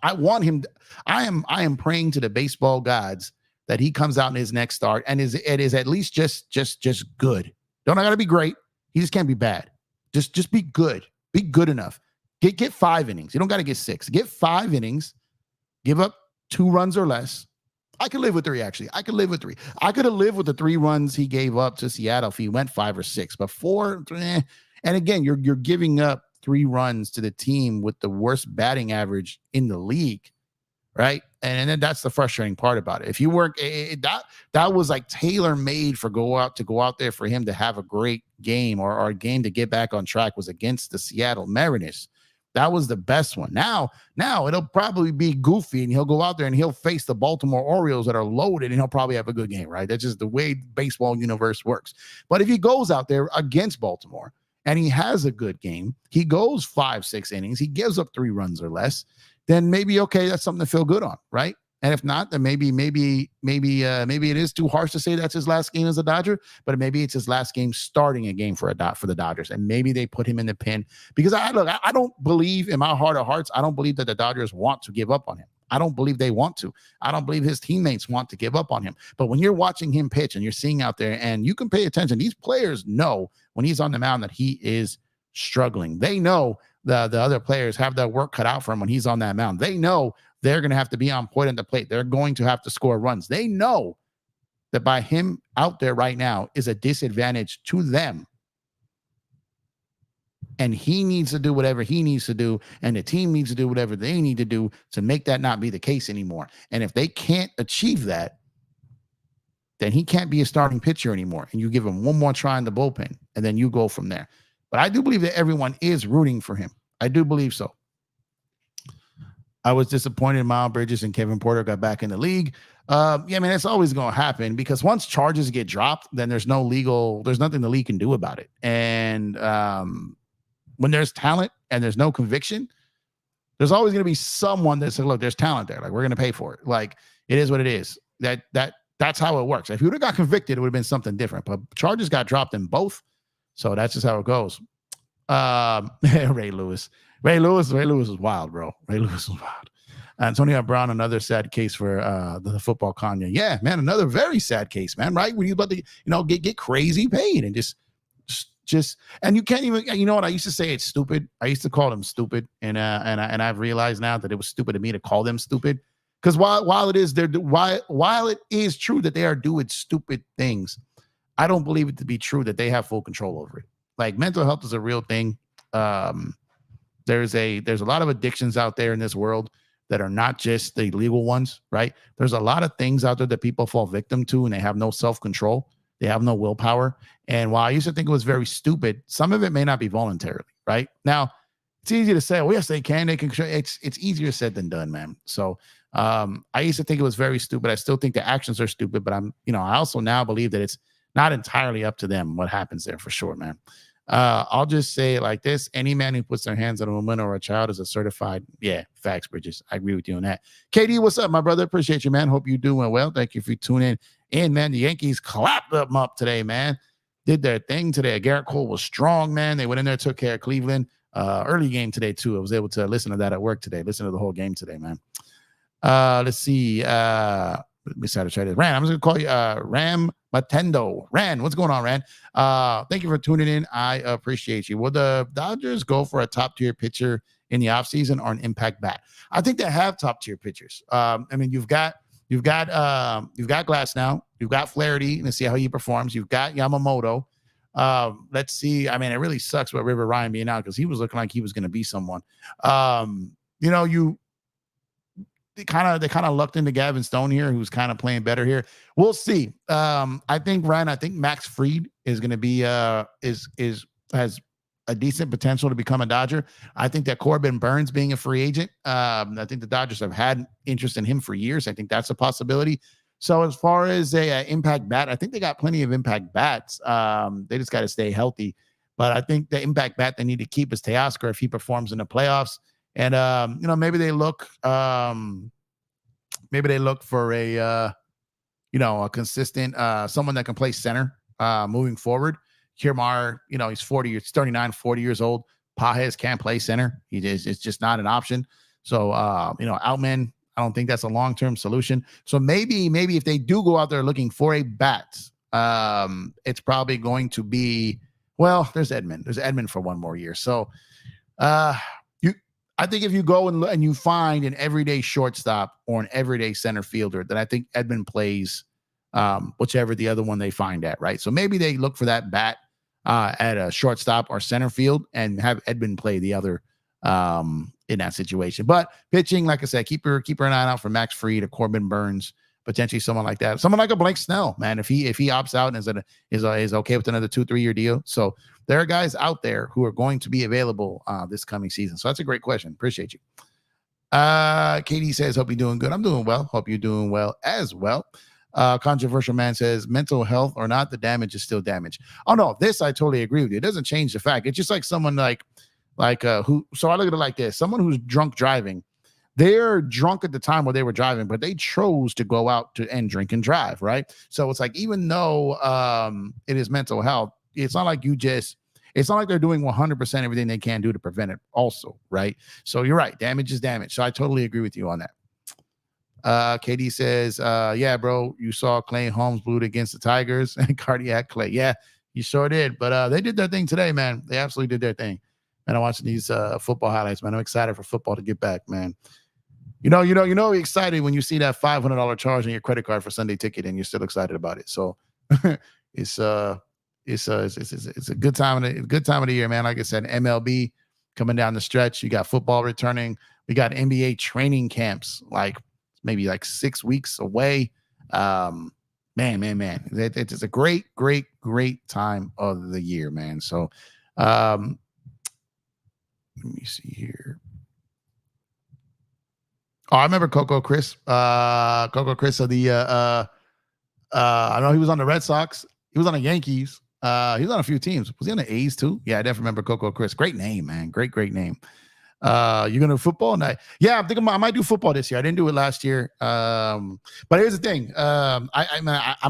him. I am praying to the baseball gods that he comes out in his next start and is at least just good. Don't gotta be great. He just can't be bad. Just be good. Be good enough. Get 5 innings. You don't got to get 6. Get 5 innings. Give up 2 runs or less. I could live with 3, actually. I could live with 3. I could have lived with the 3 runs he gave up to Seattle if he went 5 or 6. But 4, and again, you're giving up 3 runs to the team with the worst batting average in the league, right? And then that's the frustrating part about it. If you weren't, that was like tailor-made for go out there for him to have a great game or a game to get back on track was against the Seattle Mariners. That was the best one. Now it'll probably be goofy, and he'll go out there and he'll face the Baltimore Orioles that are loaded, and he'll probably have a good game, right? That's just the way baseball universe works. But if he goes out there against Baltimore and he has a good game, he goes 5-6 innings, he gives up 3 runs or less, then maybe, okay, that's something to feel good on, right? And if not, then maybe it is too harsh to say that's his last game as a Dodger, but maybe it's his last game starting a game for the Dodgers, and maybe they put him in the pen because I don't believe in my heart of hearts, I don't believe that the Dodgers want to give up on him. I don't believe they want to. I don't believe his teammates want to give up on him. But when you're watching him pitch and you're seeing out there, and you can pay attention, these players know when he's on the mound that he is struggling. They know the other players have their work cut out for him when he's on that mound. They know they're going to have to be on point at the plate. They're going to have to score runs. They know that by him out there right now is a disadvantage to them. And he needs to do whatever he needs to do, and the team needs to do whatever they need to do to make that not be the case anymore. And if they can't achieve that, then he can't be a starting pitcher anymore. And you give him one more try in the bullpen, and then you go from there. But I do believe that everyone is rooting for him. I do believe so. I was disappointed Miles Bridges and Kevin Porter got back in the league. Yeah, man, it's always going to happen because once charges get dropped, then there's nothing the league can do about it. And when there's talent and there's no conviction, there's always going to be someone that says, look, there's talent there. Like, we're going to pay for it. Like, it is what it is. That's how it works. If you would have got convicted, it would have been something different. But charges got dropped in both. So that's just how it goes. Ray Lewis was wild, bro. Ray Lewis was wild. Antonio Brown, another sad case for the football Kanye. Yeah, man, another very sad case, man. Right when you about to, get crazy paid and just and you can't even. You know what? I used to say it's stupid. I used to call them stupid, and I've realized now that it was stupid of me to call them stupid. Because while it is true that they are doing stupid things, I don't believe it to be true that they have full control over it. Like, mental health is a real thing. There's a lot of addictions out there in this world that are not just the legal ones, right? There's a lot of things out there that people fall victim to, and they have no self-control. They have no willpower. And while I used to think it was very stupid, some of it may not be voluntarily, right? Now, it's easy to say, oh, yes, they can. It's easier said than done, man. So I used to think it was very stupid. I still think the actions are stupid, but I also now believe that it's not entirely up to them what happens there for sure, man. I'll just say it like this. Any man who puts their hands on a woman or a child is a certified, facts, Bridges. I agree with you on that. KD, what's up, my brother? Appreciate you, man. Hope you're doing well. Thank you for tuning in, man. The Yankees clapped them up today, man. Did their thing today. Garrett Cole was strong, man. They went in there, took care of Cleveland. Early game today, too. I was able to listen to that at work today. Listen to the whole game today, man. Let's see. Let me try to try this. Ran, I'm just going to call you Ram Matendo. Ran, what's going on, Ran? Thank you for tuning in. I appreciate you. Will the Dodgers go for a top-tier pitcher in the offseason or an impact bat? I think they have top-tier pitchers. You've got Glass now. You've got Flaherty. Let's see how he performs. You've got Yamamoto. Let's see. It really sucks about River Ryan being out because he was looking like he was going to be someone. They kind of lucked into Gavin Stone here, who's kind of playing better here. We'll see. I think Max Fried is going to be has a decent potential to become a Dodger. I think that Corbin Burns being a free agent, I think the Dodgers have had interest in him for years. I think that's a possibility. So as far as a impact bat, I think they got plenty of impact bats. They just got to stay healthy. But I think the impact bat they need to keep is Teoscar if he performs in the playoffs. And maybe they look for a consistent someone that can play center moving forward. Kiermaier, he's 39, 40 years old. Pages can't play center. It's just not an option. So Outman, I don't think that's a long-term solution. So maybe if they do go out there looking for a bat, it's probably going to be, there's Edman. There's Edman for one more year. So I think if you go and you find an everyday shortstop or an everyday center fielder, then I think Edman plays whichever the other one they find at, right? So maybe they look for that bat at a shortstop or center field and have Edman play the other in that situation. But pitching, like I said, keep an eye out for Max Fried or Corbin Burns, potentially someone like that. Someone like a Blake Snell, man, if he opts out and is okay with another 2-3 year deal. So there are guys out there who are going to be available this coming season. So that's a great question. Appreciate you. Katie says, hope you're doing good. I'm doing well. Hope you're doing well as well. Controversial man says, mental health or not, the damage is still damage. Oh no, this I totally agree with you. It doesn't change the fact. It's just like someone so I look at it like this. Someone who's drunk driving, they're drunk at the time where they were driving, but they chose to go out and drink and drive, right? So it's like, even though it is mental health, it's not like they're doing 100% everything they can do to prevent it also, right? So you're right. Damage is damage. So I totally agree with you on that. KD says, yeah, bro, you saw Clay Holmes blew against the Tigers and cardiac Clay. Yeah, He sure did. But they did their thing today, man. They absolutely did their thing. And I'm watching these football highlights, man. I'm excited for football to get back, man. You know, you're excited when you see that $500 charge on your credit card for Sunday ticket, and you're still excited about it. So it's a good time of the year, man. Like I said, MLB coming down the stretch. You got football returning. We got NBA training camps, maybe 6 weeks away. Man. It's a great time of the year, man. So let me see here. Oh, I remember Coco Chris. Coco Chris of the I know he was on the Red Sox. He was on the Yankees. He was on a few teams. Was he on the A's too? Yeah, I definitely remember Coco Chris. Great name, man. Great name. You're gonna do football night? Yeah, I'm thinking I might do football this year. I didn't do it last year. But here's the thing. I'm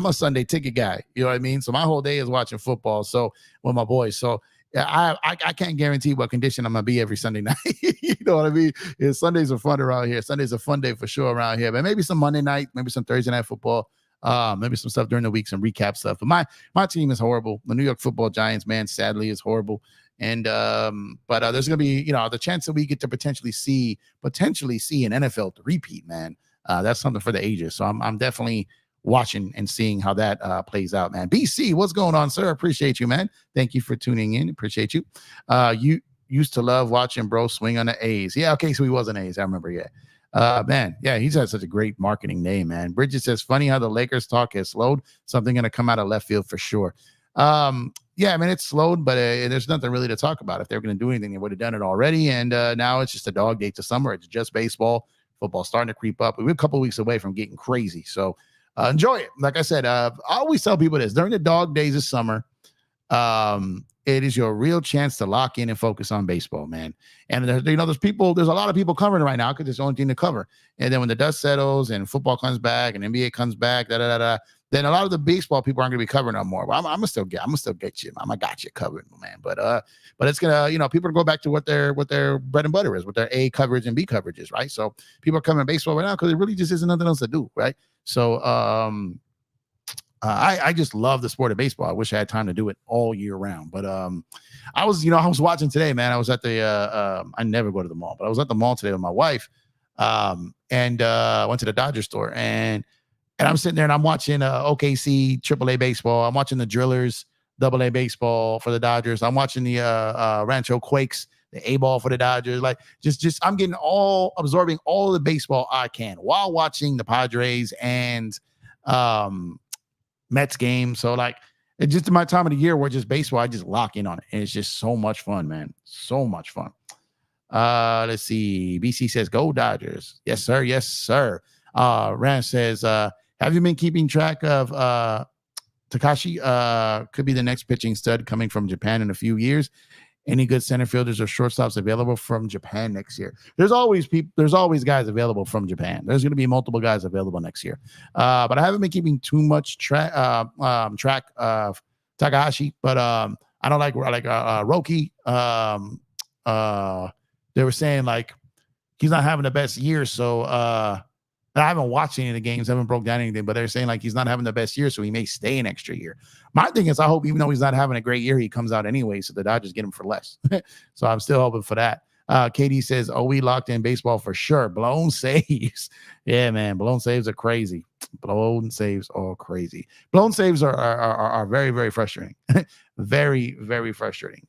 a Sunday ticket guy. You know what I mean? So my whole day is watching football. So with my boys. So yeah, I can't guarantee what condition I'm gonna be every Sunday night. You know what I mean? Sundays are fun around here. Sunday's a fun day for sure around here. But maybe some Monday night, maybe some Thursday night football. Maybe some stuff during the week, some recap stuff. But my team is horrible. The New York Football Giants, man, sadly, is horrible. And but there's gonna be, the chance that we get to potentially see an NFL to repeat, man. That's something for the ages. So I'm definitely watching and seeing how that plays out, man. BC, what's going on, sir? Appreciate you, man. Thank you for tuning in. Appreciate you. You used to love watching bro swing on the A's. Yeah, okay, so he was an A's. I remember, yeah. Man, yeah, he's had such a great marketing name, man. Bridget says, funny how the Lakers talk has slowed. Something going to come out of left field for sure. Yeah, I mean, it's slowed, but there's nothing really to talk about. If they were going to do anything, they would have done it already. And now it's just a dog date to summer. It's just baseball. Football's starting to creep up. We're a couple of weeks away from getting crazy. So enjoy it. Like I said, I always tell people this. During the dog days of summer, it is your real chance to lock in and focus on baseball, man. And there's a lot of people covering right now because it's the only thing to cover. And then when the dust settles and football comes back and NBA comes back, then a lot of the baseball people aren't going to be covering no more. Well, I'm gonna still get you. I got you covered, man. But it's gonna, people are go back to what their bread and butter is, what their A coverage and B coverage is, right? So people are covering baseball right now because it really just isn't nothing else to do, right? So I just love the sport of baseball. I wish I had time to do it all year round. But I was watching today, man. I was at the I never go to the mall, but I was at the mall today with my wife, and went to the Dodger store, and I'm sitting there and I'm watching OKC AAA baseball. I'm watching the Drillers AA baseball for the Dodgers. I'm watching the Rancho Quakes, the A ball for the Dodgers. Like just I'm absorbing all the baseball I can while watching the Padres and Mets game. So it's just my time of the year where just baseball, I just lock in on it. And it's just so much fun, man. So much fun. Let's see. BC says, go Dodgers. Yes, sir. Yes, sir. Rand says, have you been keeping track of Takashi? Could be the next pitching stud coming from Japan in a few years. Any good center fielders or shortstops available from Japan next year? There's always guys available from Japan. There's going to be multiple guys available next year. But I haven't been keeping too much track of Takahashi. But I don't like Roki. They were saying he's not having the best year. So I haven't watched any of the games. I haven't broke down anything. But they're saying he's not having the best year, so he may stay an extra year. My thing is, I hope even though he's not having a great year, he comes out anyway, so the Dodgers get him for less. So I'm still hoping for that. Katie says, we locked in baseball for sure. Blown saves. Yeah, man. Blown saves are crazy. Blown saves are crazy. Blown saves are very, very frustrating. Very, very frustrating.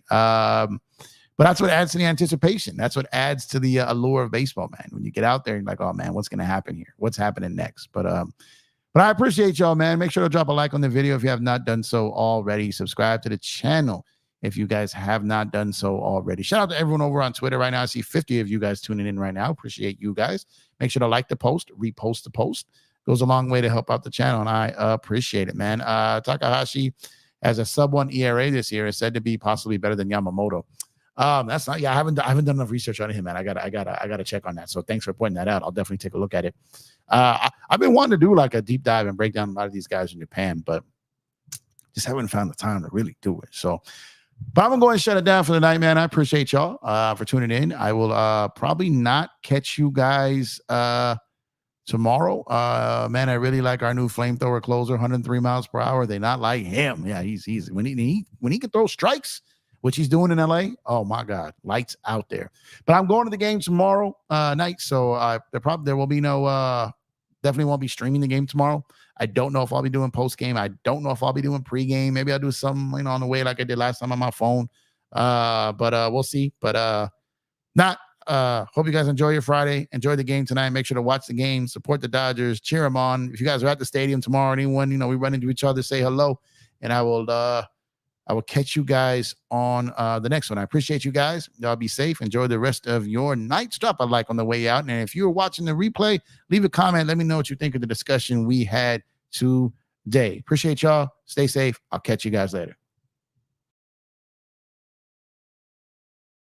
But that's what adds to the anticipation. That's what adds to the allure of baseball, man. When you get out there and you're like, oh, man, what's going to happen here? What's happening next? But I appreciate y'all, man. Make sure to drop a like on the video if you have not done so already. Subscribe to the channel if you guys have not done so already. Shout out to everyone over on Twitter right now. I see 50 of you guys tuning in right now. Appreciate you guys. Make sure to like the post, repost the post. Goes a long way to help out the channel, and I appreciate it, man. Takahashi has a sub-1 ERA this year. Is said to be possibly better than Yamamoto. That's not. Yeah, I haven't done enough research on him, man. I gotta check on that. So thanks for pointing that out. I'll definitely take a look at it. I've been wanting to do a deep dive and break down a lot of these guys in Japan, but just haven't found the time to really do it. So, but I'm gonna go and shut it down for the night, man. I appreciate y'all for tuning in. I will probably not catch you guys tomorrow. Man, I really like our new flamethrower closer, 103 miles per hour. They not like him. Yeah, he's when he can throw strikes, which he's doing in LA. Oh my God, lights out there. But I'm going to the game tomorrow night, so there will be no. Definitely won't be streaming the game tomorrow. I don't know if I'll be doing post game. I don't know if I'll be doing pregame. Maybe I'll do something on the way like I did last time on my phone. But we'll see. But hope you guys enjoy your Friday. Enjoy the game tonight. Make sure to watch the game, support the Dodgers, cheer them on. If you guys are at the stadium tomorrow, anyone, we run into each other, say hello, and I will catch you guys on the next one. I appreciate you guys. Y'all be safe. Enjoy the rest of your night. Drop a like on the way out. And if you're watching the replay, leave a comment. Let me know what you think of the discussion we had today. Appreciate y'all. Stay safe. I'll catch you guys later.